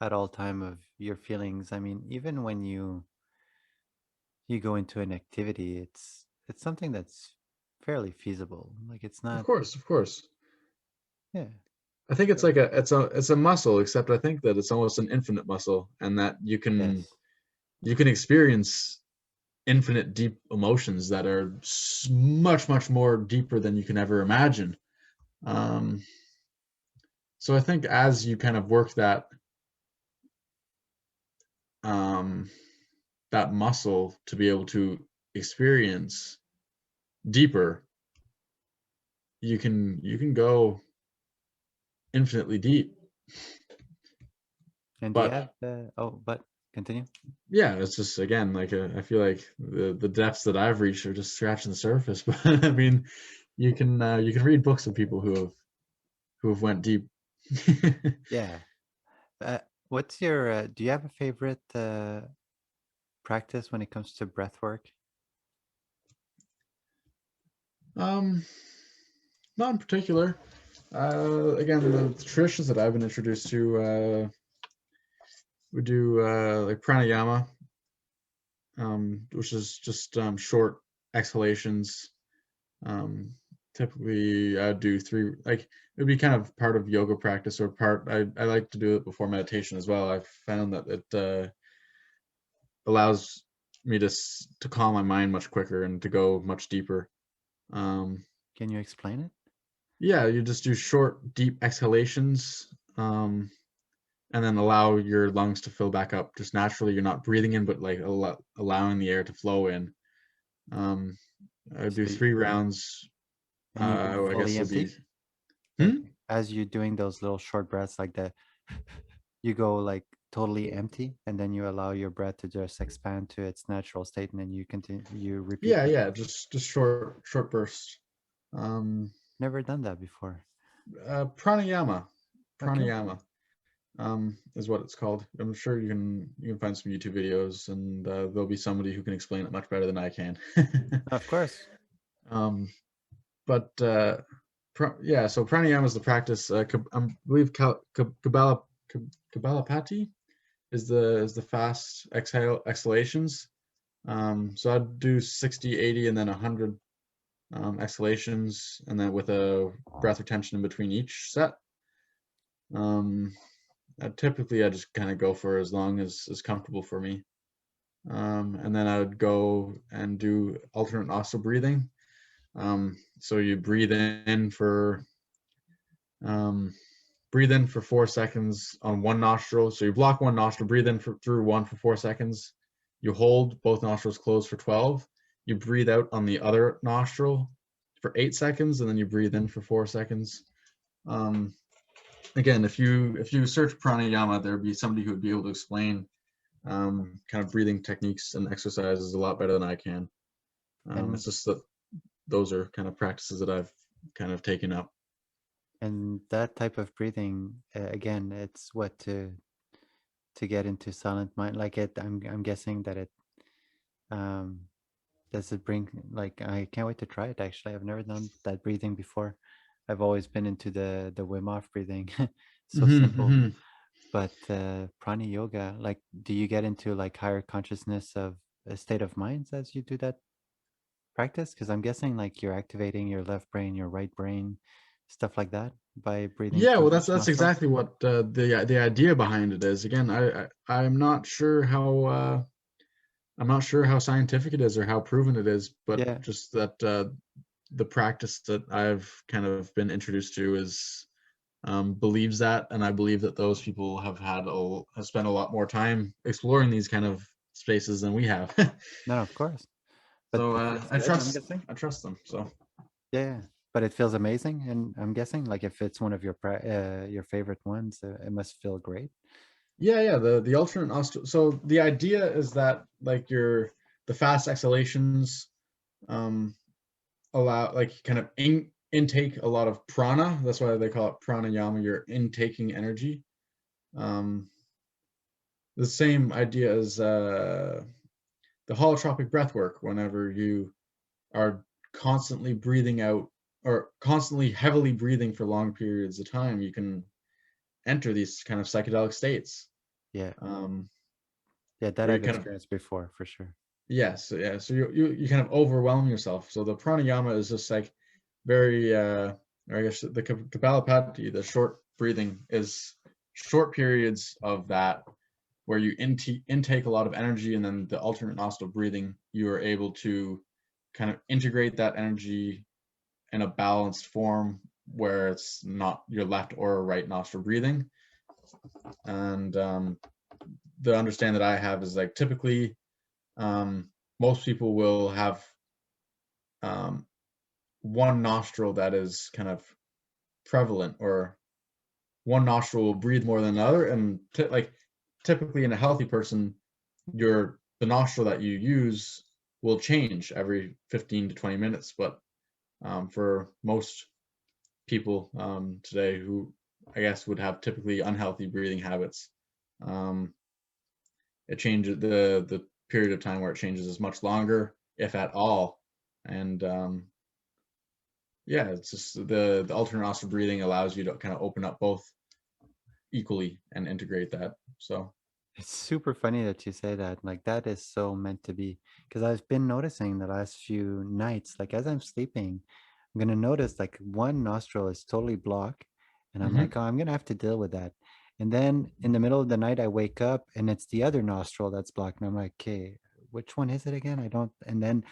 at all time of your feelings. I mean, even when you go into an activity, it's something that's fairly feasible. Like it's of not, course, of course. yeah. I think it's So like it's a muscle, except I think that it's almost an infinite muscle, and that yes, you can experience infinite deep emotions that are much more deeper than you can ever imagine. Um, so I think as you kind of work um, that muscle to be able to experience deeper, you can go infinitely deep. and do you have But the? Oh, but continue. yeah, it's just again like I feel like the depths that I've reached are just scratching the surface. But I mean, you can read books of people who have went deep. Yeah. What's your? Do you have a favorite practice when it comes to breath work? um, Not in particular. Again, the traditions that I've been introduced to, we do like pranayama, which is just short exhalations. Um, Typically, I do three. Like it would be kind of part of yoga practice or part. I like to do it before meditation as well. I've found that it allows me to calm my mind much quicker and to go much deeper. Um, Can you explain it? yeah, you just do short, deep exhalations. And then allow your lungs to fill back up just naturally. You're not breathing in, but like allowing the air to flow in. Um, I do So, three rounds. and you go I fully guess it'd be empty. Like Hmm? as you're doing those little short breaths, like the you go like totally empty, and then you allow your breath to just expand to its natural state, and then you continue, you repeat Yeah, that. yeah, just short bursts. Um, Never done that before. pranayama, Okay. pranayama, is what it's called. I'm sure you can find some YouTube videos, and there'll be somebody who can explain it much better than I can. Of course. um, but yeah, so pranayama is the practice. I believe Kabbalapati is the fast exhalations. So I'd do 60, 80, and then 100 exhalations, and then with a breath retention in between each set. Um, Typically, I just kind of go for as long as is comfortable for me. And then I would go and do alternate nostril breathing. So you um, breathe in for 4 seconds on one nostril. So you block one nostril, breathe in through one for 4 seconds. You hold both nostrils closed for 12. You breathe out on the other nostril for 8 seconds, and then you breathe in for 4 seconds. Um, Again, if you search pranayama, there'd be somebody who would be able to explain kind of breathing techniques and exercises a lot better than I can. And It's just that those are kind of practices that I've kind of taken up. that type of breathing, again, it's what to get into silent mind. Like it, I'm guessing that it um does it bring, like, I can't wait to try it. Actually, I've never done that breathing before. I've always been into the Wim Hof breathing. So Mm-hmm, simple. mm-hmm. But prana yoga, like, do you get into like higher consciousness of a state of minds as you do that practice? Because I'm guessing like you're activating your left brain, your right brain, stuff like that by breathing Yeah, well, through each that's nostril. exactly what the idea behind it is. Again, I'm not sure how scientific it is or how proven it is, but Yeah. just that the practice that I've kind of been introduced to is believes that, and I believe that those people have spent a lot more time exploring these kind of spaces than we have. No, of course. But So it feels good, I'm guessing. I trust them. So Yeah, yeah. But it feels amazing, and I'm guessing like if it's one of your favorite ones, it must feel great. yeah, yeah, the alternate nostril. So the idea is that like the fast exhalations um allow like kind of intake a lot of prana. That's why they call it pranayama. You're intaking energy. Um, the same idea as the holotropic breath work. Whenever you are constantly breathing out or constantly heavily breathing for long periods of time, you can enter these kind of psychedelic states. Yeah, Um, yeah, that where you I've kind of experienced before for sure. yes, yeah. So you kind of overwhelm yourself. So the pranayama is just like very or I guess the Kapalapati, the short breathing is short periods of that where you intake a lot of energy, and then the alternate nostril breathing, you are able to kind of integrate that energy in a balanced form where it's not your left or right nostril breathing. And the understanding that I have is like typically most people will have um, one nostril that is kind of prevalent, or one nostril will breathe more than another. And like typically in a healthy person, the nostril that you use will change every 15 to 20 minutes. But for most people today who I guess would have typically unhealthy breathing habits, um, it changes the period of time where it changes is much longer, if at all. And yeah, it's just the alternate nostril breathing allows you to kind of open up both equally and integrate that. So It's super funny that you say that. Like that is so meant to be. Because I've been noticing the last few nights, like as I'm sleeping, I'm gonna notice like one nostril is totally blocked, and I'm mm-hmm. like, oh, I'm gonna have to deal with that. And then in the middle of the night, I wake up and it's the other nostril that's blocked, and I'm like, okay, which one is it again? I don't. And then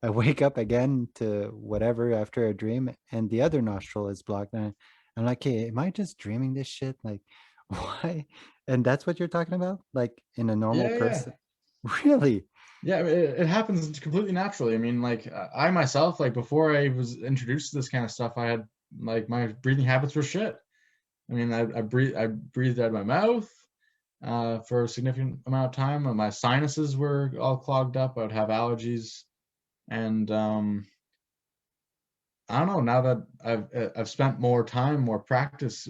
I wake up again to whatever after a dream, and the other nostril is blocked. And I'm like, hey, am I just dreaming this shit? Like, why? And that's what you're talking about? Like in a normal Yeah, yeah. person? Really? Yeah, I mean, it happens completely naturally. I mean, like I myself, like before I was introduced to this kind of stuff, I had like my breathing habits were shit. I mean, I breathed out of my mouth for a significant amount of time, and my sinuses were all clogged up. I would have allergies, and I don't know. Now that I've spent more time, more practice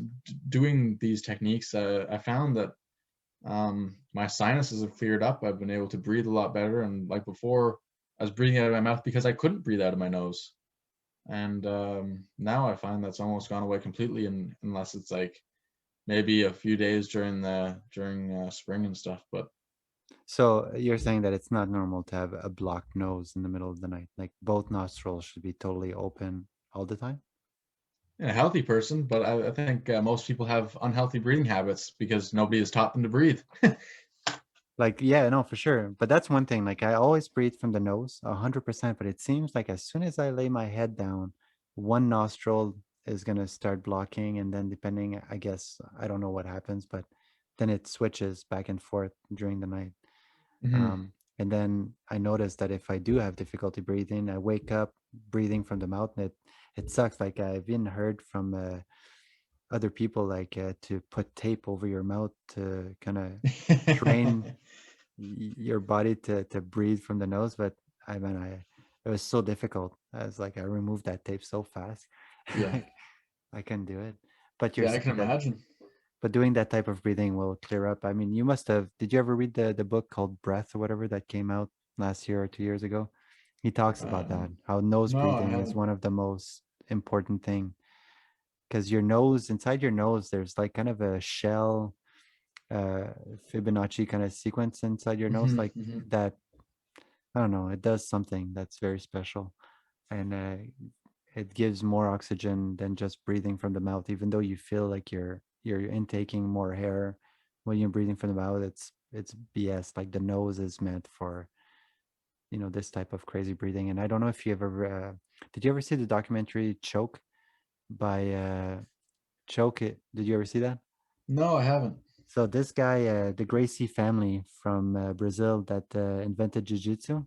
doing these techniques, I found that my sinuses have cleared up. I've been able to breathe a lot better, and like before, I was breathing out of my mouth because I couldn't breathe out of my nose. And now I find that's almost gone away completely, and unless it's like maybe a few days during spring and stuff. But So you're saying that it's not normal to have a blocked nose in the middle of the night. Like both nostrils should be totally open all the time. a healthy person, but I think most people have unhealthy breathing habits because nobody has taught them to breathe. Like, yeah, no, for sure. But that's one thing. Like I always breathe from the nose, 100%. But it seems like as soon as I lay my head down, one nostril is gonna start blocking, and then depending, I guess, I don't know what happens, but then it switches back and forth during the night. Hmm. And then I noticed that if I do have difficulty breathing, I wake up breathing from the mouth, and it sucks. Like I've even heard from other people like to put tape over your mouth to kind of train your body to breathe from the nose. But I mean, it was so difficult. I was like, I removed that tape so fast. Yeah, Like I couldn't do it. But you're yeah, I can saying that, imagine. but doing that type of breathing will clear up. I mean, you must have. Did you ever read the book called Breath or whatever that came out last year or 2 years ago? He talks about that, Um, how nose no, I breathing is haven't. one of the most important thing, because your nose, inside your nose, there's like kind of a shell, uh, Fibonacci kind of sequence inside your nose, Hmm. like Hmm. that. I don't know. It does something that's very special, and it gives more oxygen than just breathing from the mouth. Even though you feel like you're intaking more air when you're breathing from the mouth, it's BS. Like the nose is meant for this type of crazy breathing. And I don't know if you ever did you ever see the documentary Choke by Choke? Did you ever see that? No, I haven't. So this guy, the Gracie family from Brazil that invented jiu-jitsu,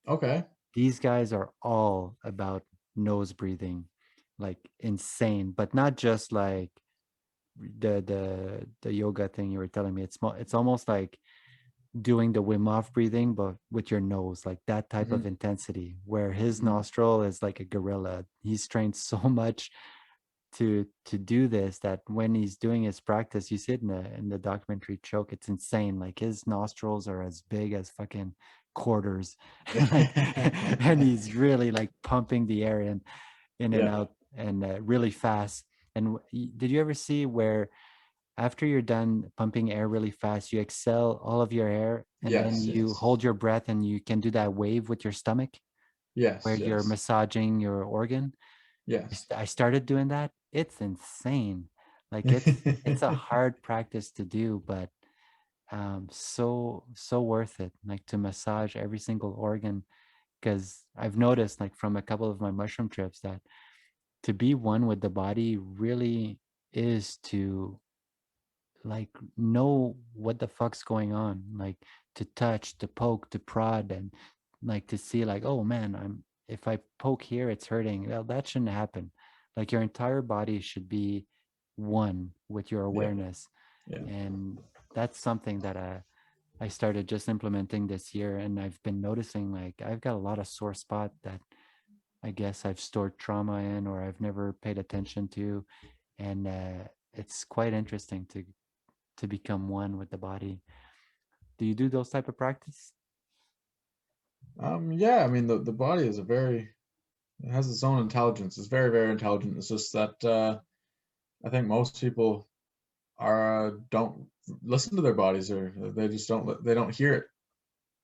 Okay. these guys are all about nose breathing, like insane, but not just like the yoga thing you were telling me. It's almost like doing the Wim Hof breathing, but with your nose, like that type Hmm. of intensity, where his Hmm. nostril is like a gorilla. He's trained so much to do this that when he's doing his practice, you see it in the documentary Choke. It's insane. Like his nostrils are as big as fucking quarters, like, and he's really like pumping the air in and Yeah. out and really fast. And did you ever see where after you're done pumping air really fast, you exhale all of your air and then Yes. you Yes. hold your breath and you can do that wave with your stomach where Yes. you're Yes. massaging your organ? Yes. I started doing that. It's insane. Like it's a hard practice to do, but so worth it. Like to massage every single organ, because I've noticed like from a couple of my mushroom trips that to be one with the body really is to like know what the fuck's going on, like to touch, to poke, to prod, and like to see like, oh man, I'm if I poke here it's hurting. Well, that shouldn't happen. Like your entire body should be one with your Yeah. awareness. Yeah. And that's something that I started just implementing this year, and I've been noticing like I've got a lot of sore spot that I guess I've stored trauma in or I've never paid attention to. And it's quite interesting to become one with the body. Do you do those type of practice? Yeah. I mean, the body is a very it has its own intelligence. It's very, very intelligent. It's just that I think most people are don't listen to their bodies, or they just they don't hear it.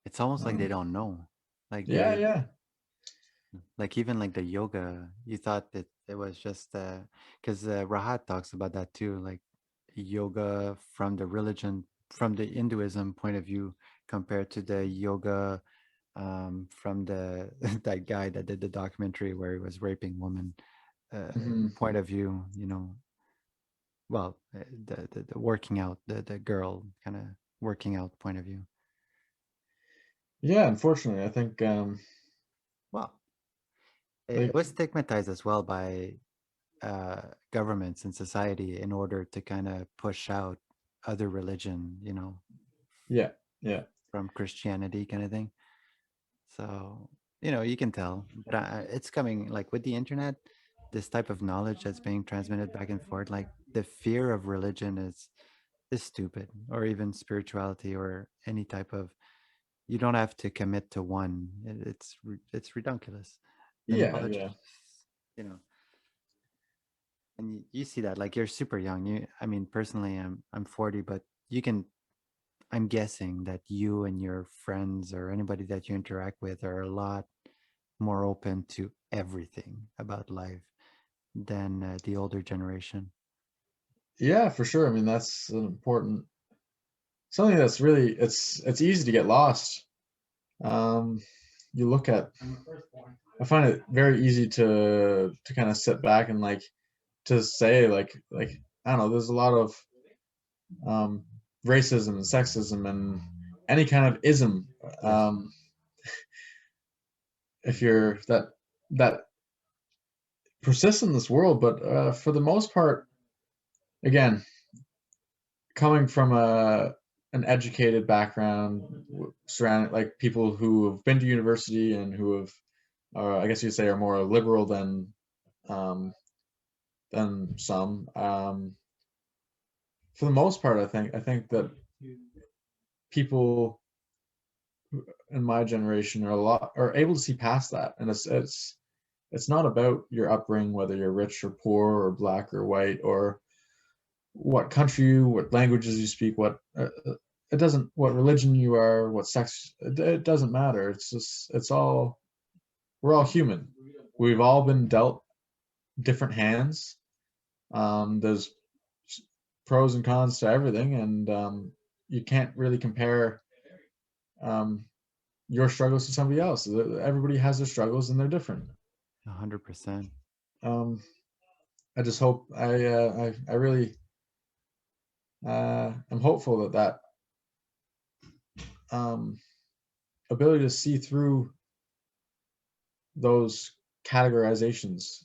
It's almost like they Um, don't know. Like yeah. they're Yeah. like even like the yoga, you thought that it was just because Rahat talks about that too, like yoga from the religion, from the Hinduism point of view, compared to the yoga from the that guy that did the documentary where he was raping women Hmm. point of view. Well, the working out, the girl kind of working out point of view. Yeah. Unfortunately, I think Well, it like was stigmatized as well by uh, governments and society in order to kind of push out other religion, Yeah, yeah, from Christianity kind of thing. So, you can tell, but it's coming like with the internet, this type of knowledge that's being transmitted back and forth, like the fear of religion is stupid, or even spirituality or any type of, you don't have to commit to one. It's ridiculous. The yeah, knowledge, yeah. you know, and you see that like you're super young. I mean, personally, I'm 40, but you can. I'm guessing that you and your friends or anybody that you interact with are a lot more open to everything about life than the older generation. Yeah, for sure. I mean, that's an important something that's really it's easy to get lost. Um, you look at I find it very easy to kind of sit back and like to say like I don't know. There's a lot of um, racism and sexism and any kind of ism. Yes, Um, if you're that persists in this world, but for the most part, again, coming from a an educated background surrounding like people who have been to university and who have I guess you'd say are more liberal um, than some. For the most part, I think that people in my generation are able to see past that, and it's not about your upbringing, whether you're rich or poor or black or white or what country, what languages you speak, it doesn't, what religion you are, what sex, it doesn't matter. It's just, it's all, we're all human. We've all been dealt different hands. There's pros and cons to everything, and you can't really compare um, your struggles to somebody else. Everybody has their struggles, and they're different. 100%. Um, I just hope I really am hopeful that ability to see through those categorizations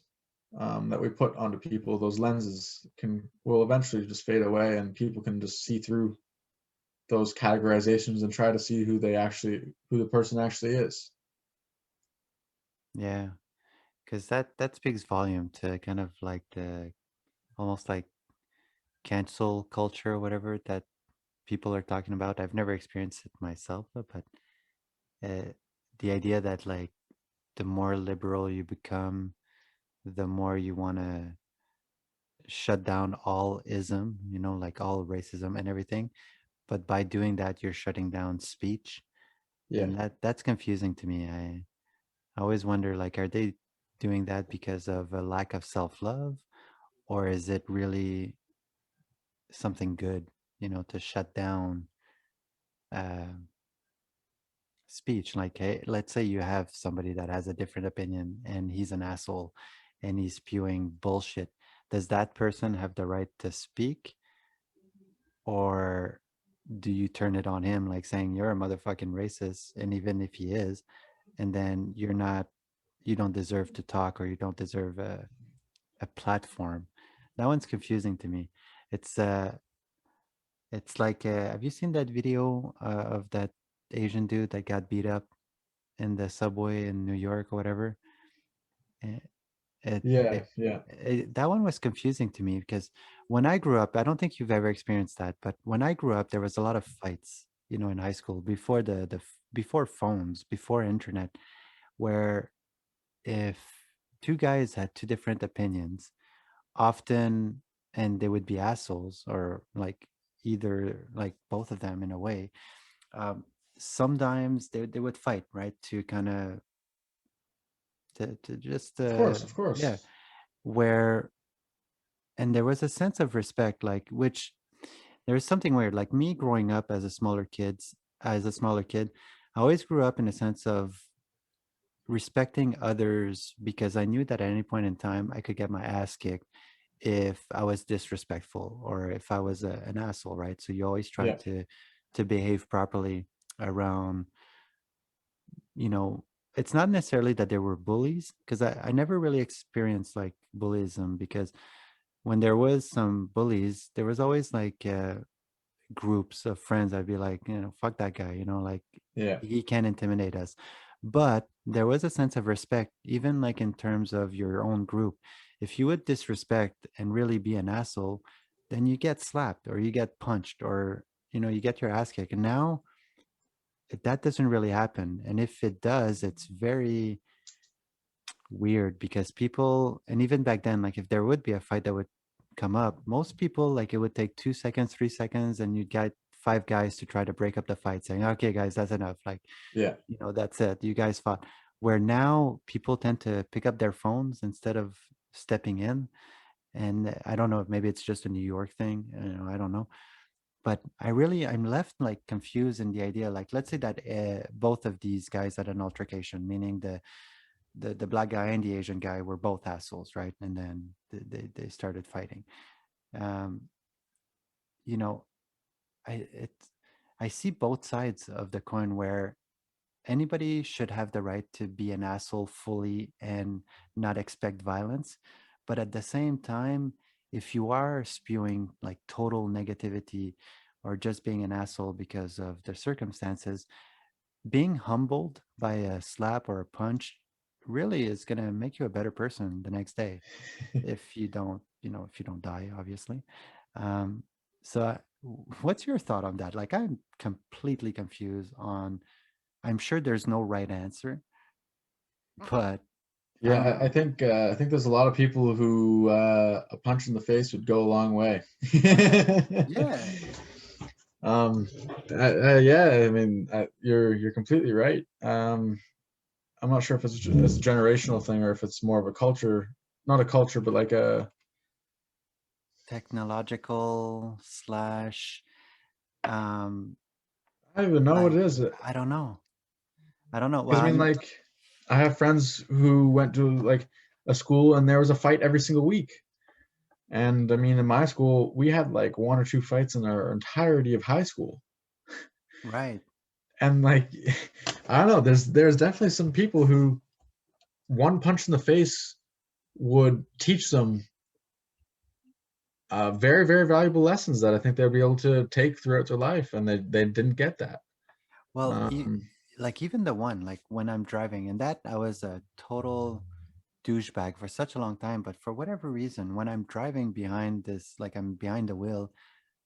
that we put onto people, those lenses can will eventually just fade away, and people can just see through those categorizations and try to see who the person actually is. Yeah, because that speaks volume to kind of like the almost like cancel culture or whatever that people are talking about. I've never experienced it myself, but uh, the idea that like the more liberal you become, the more you want to shut down all ism, like all racism and everything. But by doing that, you're shutting down speech, Yeah, and that's confusing to me. I always wonder, like, are they doing that because of a lack of self-love, or is it really something good, to shut down uh, speech? Like, hey, let's say you have somebody that has a different opinion and he's an asshole and he's spewing bullshit. Does that person have the right to speak, or do you turn it on him, like saying you're a motherfucking racist, and even if he is, and then you don't deserve to talk, or you don't deserve a platform? That one's confusing to me. It's uh it's like, have you seen that video of that Asian dude that got beat up in the subway in New York or whatever? Eh, yeah, yeah, that one was confusing to me because when I grew up, I don't think you've ever experienced that, but when I grew up, there was a lot of fights, in high school before before phones, before internet, where if two guys had two different opinions, often, and they would be assholes, or like either like both of them in a way. Um, Sometimes they would fight, right, to kind of to just of course, of yeah, course. where, and there was a sense of respect, like, which there was something weird, like me growing up as a smaller kid, I always grew up in a sense of respecting others because I knew that at any point in time I could get my ass kicked if I was disrespectful or if I was an asshole, right? So you always try Yeah, to behave properly around, you know, it's not necessarily that there were bullies, because I never really experienced like bullyism, because when there was some bullies, there was always like groups of friends. I'd be like, fuck that guy, like Yeah. he can't intimidate us. But there was a sense of respect, even like in terms of your own group. If you would disrespect and really be an asshole, then you get slapped or you get punched or you get your ass kicked. And now that doesn't really happen. And if it does, it's very weird because people, and even back then, like if there would be a fight that would come up, most people, like it would take 2 seconds, 3 seconds, and you'd get five guys to try to break up the fight, saying, okay, guys, that's enough. Like, Yeah. that's it. You guys fought. Where now people tend to pick up their phones instead of stepping in. And I don't know if maybe it's just a New York thing. I don't know. But I'm left like confused in the idea. Like, let's say that both of these guys had an altercation, meaning the black guy and the Asian guy were both assholes, right? And then they started fighting. Um, you know, I it I see both sides of the coin where anybody should have the right to be an asshole fully and not expect violence. But at the same time, if you are spewing like total negativity or just being an asshole because of the circumstances, being humbled by a slap or a punch really is going to make you a better person the next day if you don't die, obviously. um so what's your thought on that? Like, I'm completely confused on, I'm sure there's no right answer, but I Yeah, don't I know. think I think there's a lot of people who a punch in the face would go a long way. Yeah. um, yeah, I mean, you're completely right. I'm not sure if it's a generational thing or if it's more of a culture, not a culture, but like a Technological slash um I don't even know what like, it is. I don't know. I don't know. Well, Because I mean, I'm like, I have friends who went to like a school and there was a fight every single week. And I mean, in my school, we had like one or two fights in our entirety of high school. right. And like, I don't know, there's definitely some people who one punch in the face would teach them very, very valuable lessons that I think they'll be able to take throughout their life, and they didn't get that. Well, Um, like even the one, like when I'm driving, and that I was a total douchebag for such a long time, but for whatever reason, when I'm driving behind this, like I'm behind the wheel,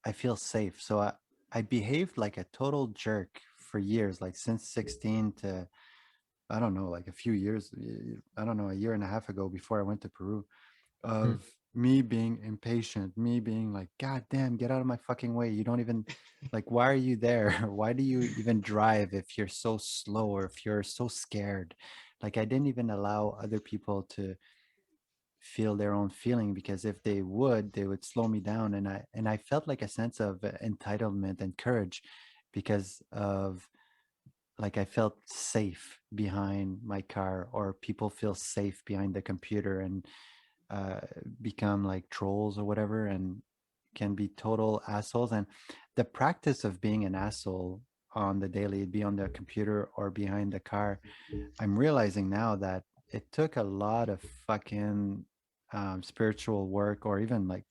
I feel safe. So I behaved like a total jerk for years, like since 16 to, I don't know, like a few years, I don't know, a year and a half ago before I went to Peru, hmm. of me being impatient, me being like, God damn, get out of my fucking way. You don't even, like, why are you there? Why do you even drive if you're so slow or if you're so scared? Like, I didn't even allow other people to feel their own feeling, because if they would slow me down. And I felt like a sense of entitlement and courage because of, like, I felt safe behind my car, or people feel safe behind the computer, and uh, become like trolls or whatever, and can be total assholes. And the practice of being an asshole on the daily, be on the computer or behind the car, I'm realizing now that it took a lot of fucking spiritual work, or even like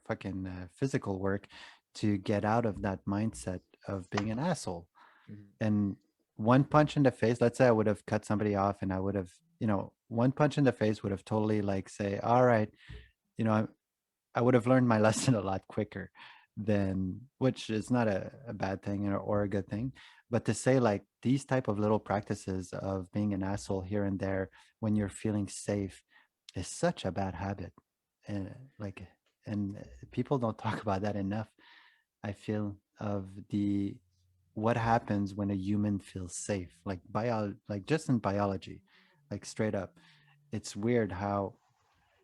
fucking physical work, to get out of that mindset of being an asshole. Mhm. And one punch in the face, let's say I would have cut somebody off, and I would have, one punch in the face would have totally like say, all right, you know, I would have learned my lesson a lot quicker than, which is not a bad thing or a good thing. But to say like these type of little practices of being an asshole here and there when you're feeling safe is such a bad habit. And like, and people don't talk about that enough. I feel of the what happens when a human feels safe, like like just in biology, like straight up. It's weird how,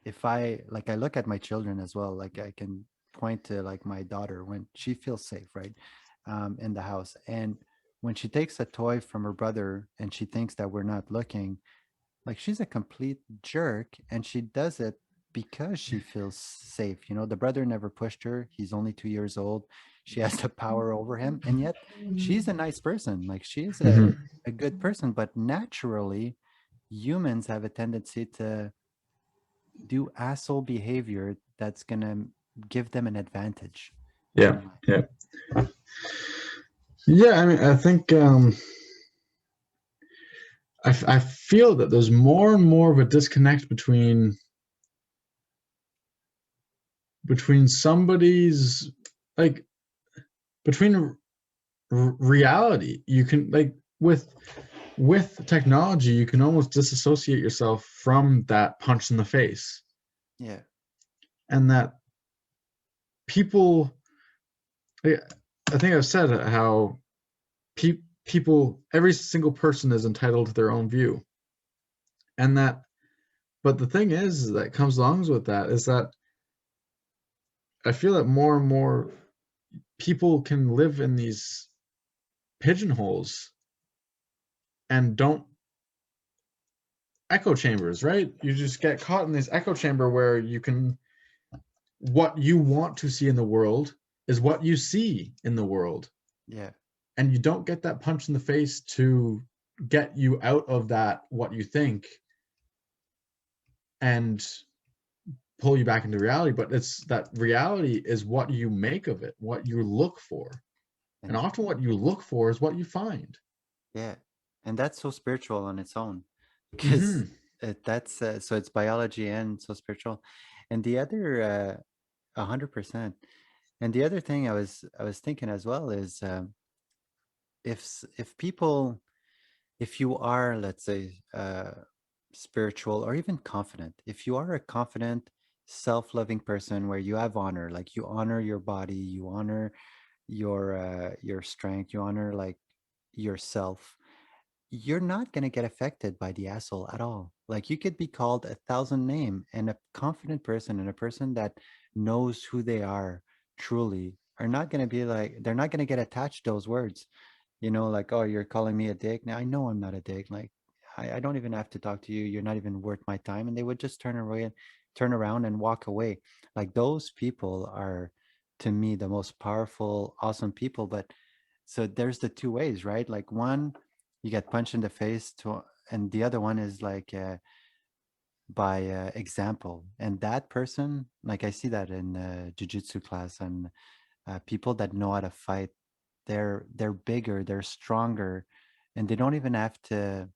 if I look at my children as well, like I can point to like my daughter when she feels safe, right, in the house, and when she takes a toy from her brother and she thinks that we're not looking, like she's a complete jerk, and she does it because she feels safe. You know, the brother never pushed her. He's only 2 years old. She has the power over him. And yet she's a nice person. Like she's Hmm. a good person. But naturally, humans have a tendency to do asshole behavior that's going to give them an advantage Yeah, in life. yeah, yeah. I mean, I think I feel that there's more and more of a disconnect between somebody's like between reality. You can like with technology, you can almost disassociate yourself from that punch in the face, Yeah. and that people. I think I've said how people, every single person is entitled to their own view, and that. But the thing is that comes along with that is that I feel that more and more people can live in these pigeonholes and don't echo chambers, right? You just get caught in this echo chamber where you can what you want to see in the world is what you see in the world, Yeah. and you don't get that punch in the face to get you out of that what you think and pull you back into reality. But it's that reality is what you make of it, what you look for, and And often what you look for is what you find. yeah. And that's so spiritual on its own because Mm-hmm. that's so it's biology and so spiritual. And the other 100%. And the other thing I was thinking as well is if people, if you are, let's say, spiritual or even confident, if you are a confident, self-loving person where you have honor, like you honor your body, you honor your strength, you honor like yourself, you're not going to get affected by the asshole at all. Like you could be called a thousand name, and a confident person and a person that knows who they are truly are not going to be like, they're not going to get attached to those words. You know, like, oh, you're calling me a dick. Now I know I'm not a dick. Like I don't even have to talk to you. You're not even worth my time. And they would just turn around and walk away. Like those people are, to me, the most powerful, awesome people. But so there's the two ways, right? Like one, you get punched in the face to, and the other one is like by example. And that person, like I see that in jujitsu class, and people that know how to fight, they're bigger, they're stronger, and they don't even have to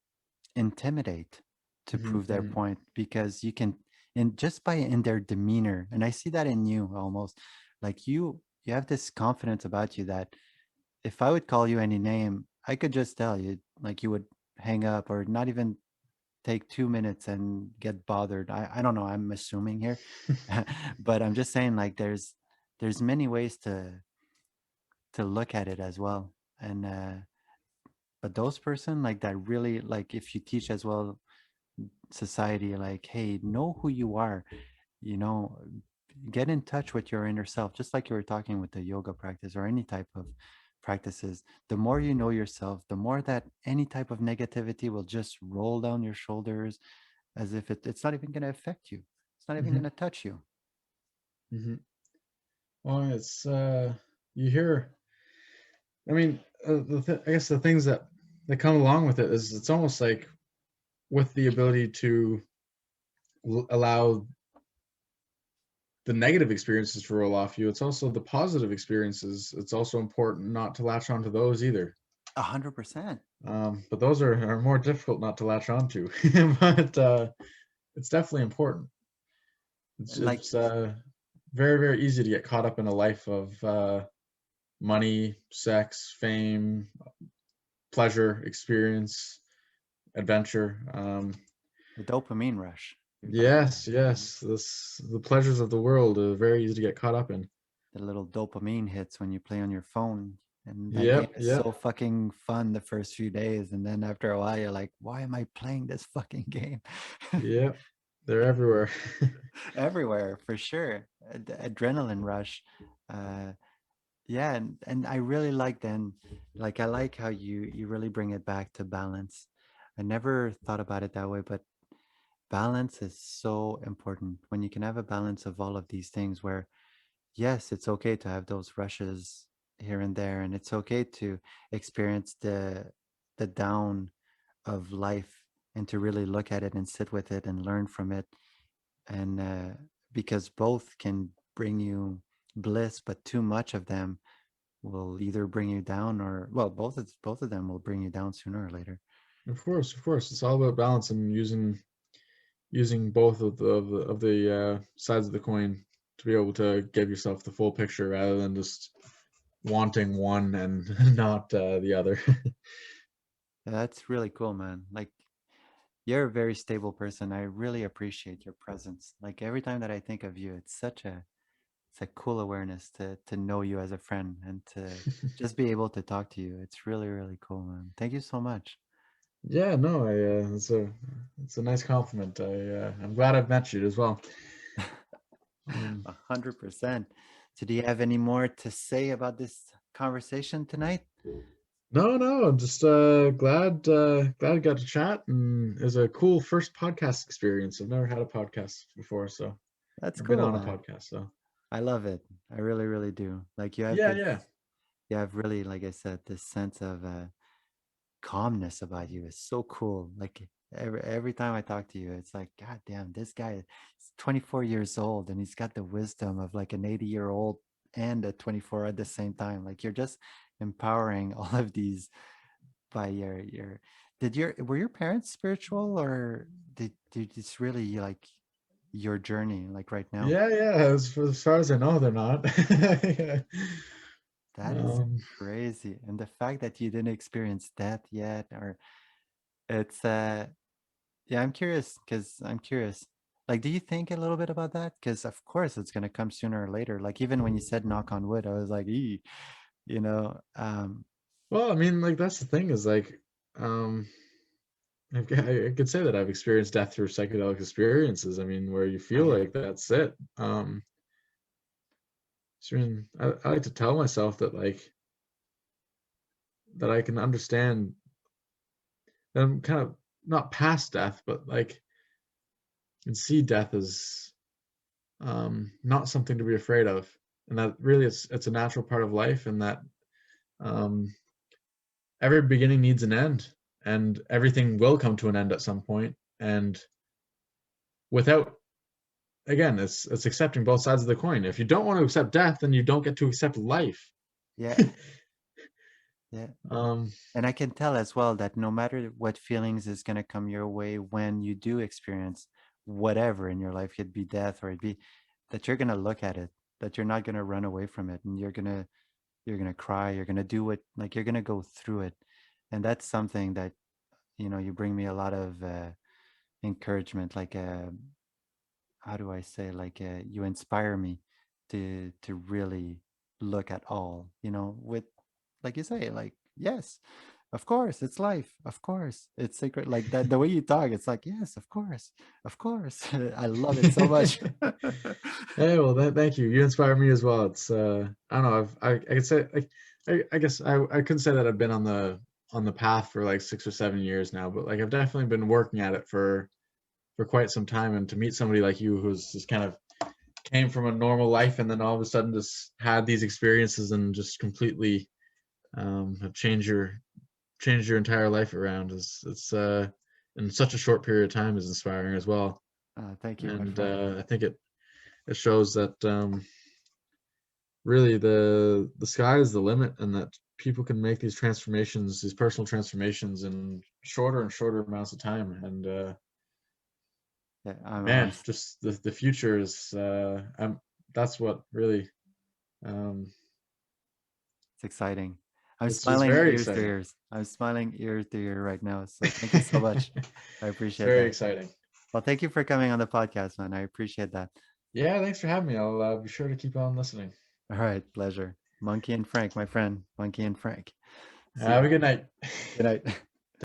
intimidate to Mm-hmm. prove their Mm-hmm. point, because you can, and just by in their demeanor, and I see that in you almost, like you have this confidence about you that if I would call you any name, I could just tell you, like you would hang up or not even take 2 minutes and get bothered. I don't know, I'm assuming here. But I'm just saying, like there's many ways to look at it as well. And but those person like that really, like if you teach as well society, like, hey, know who you are, you know, get in touch with your inner self, just like you were talking with the yoga practice or any type of practices. The more you know yourself, the more that any type of negativity will just roll down your shoulders, as if it's not even going to affect you, it's not even Mm-hmm. going to touch you. Mm-hmm. Well, it's you hear. I mean, I guess the things that come along with it is it's almost like with the ability to allow the negative experiences to roll off you, it's also the positive experiences. It's also important not to latch onto those either. 100%. But those are more difficult not to latch onto. But it's definitely important. Like It's very very easy to get caught up in a life of money, sex, fame, pleasure, experience, adventure. the dopamine rush, you're talking about, Yes, you know, yes. This the pleasures of the world are very easy to get caught up in. the little dopamine hits when you play on your phone. And that game Yep, is yep, so fucking fun the first few days. And then after a while, you're like, why am I playing this fucking game? yep. They're everywhere. Everywhere, for sure. Adrenaline rush. Uh, yeah. And I really like then, like, I like how you really bring it back to balance. I never thought about it that way, but balance is so important. When you can have a balance of all of these things where, yes, it's okay to have those rushes here and there, and it's okay to experience the down of life and to really look at it and sit with it and learn from it. And because both can bring you bliss, but too much of them will either bring you down or, well, both of them will bring you down sooner or later. Of course, it's all about balance and using both of the sides of the coin to be able to give yourself the full picture rather than just wanting one and not the other. Yeah, that's really cool, man. Like, you're a very stable person. I really appreciate your presence. Like every time that I think of you, it's a cool awareness to know you as a friend and to just be able to talk to you. It's really, really cool, man. Thank you so much. Yeah, no, it's a nice compliment. I'm glad I've met you as well. Um, 100%. So do you have any more to say about this conversation tonight? no, no, I'm just glad I got to chat, and it was a cool first podcast experience. I've never had a podcast before, so That's I've been cool, on a man. podcast, so I love it. I really, really do. Like you have yeah, this, yeah. you have really, like I said, this sense of calmness about you is so cool. Like every time I talk to you, it's like, God damn, this guy is 24 years old and he's got the wisdom of like an 80-year-old and a 24 at the same time. Like you're just empowering all of these by your did your were your parents spiritual or did it's really like your journey like right now? Yeah, yeah. As far as I know, they're not. Yeah. That is Um, crazy. And the fact that you didn't experience that yet, or it's yeah, I'm curious. Like, do you think a little bit about that? Because of course it's gonna come sooner or later. Like even when you said knock on wood, I was like, you know, well, I mean, like that's the thing is like, um, I could say that I've experienced death through psychedelic experiences. I mean, where you oh feel yeah, like that's it. So I mean, I like to tell myself that like that I can understand that I'm kind of not past death, but like and see death as not something to be afraid of, and that really it's a natural part of life, and that um, every beginning needs an end, and everything will come to an end at some point. And without again, it's accepting both sides of the coin. If you don't want to accept death, then you don't get to accept life. yeah, yeah. um, And I can tell as well that no matter what feelings is gonna come your way when you do experience whatever in your life, could be death or it be that you're gonna look at it, that you're not gonna run away from it, and you're gonna cry, you're gonna do it, like you're gonna go through it, and that's something that you bring me a lot of encouragement. Like how do I say? Like you inspire me to really look at all, with like you say, like yes, of course it's life, of course it's sacred, like that. The way you talk, it's like yes, of course. I love it so much. hey, well, thank you. You inspire me as well. It's I don't know. I could say like I guess I couldn't say that I've been on the path for like 6 or 7 years now, but like I've definitely been working at it for quite some time. And to meet somebody like you who's just kind of came from a normal life and then all of a sudden just had these experiences and just completely have changed your entire life around is it's in such a short period of time is inspiring as well. Thank you, my And friend. I think it shows that really the sky is the limit, and that people can make these transformations, these personal transformations, in shorter and shorter amounts of time. And Yeah, man, just the future is that's what really um, it's exciting. I'm it's smiling very ears to exciting. ears. I'm smiling ear to ear right now. So thank you so much. I It's appreciate very that. exciting. Well, thank you for coming on the podcast, man. I appreciate that. Yeah, thanks for having me. I'll be sure to keep on listening. All right, pleasure. Monkey and Frank, my friend. Monkey and Frank. See Have ya. a good night. Good night.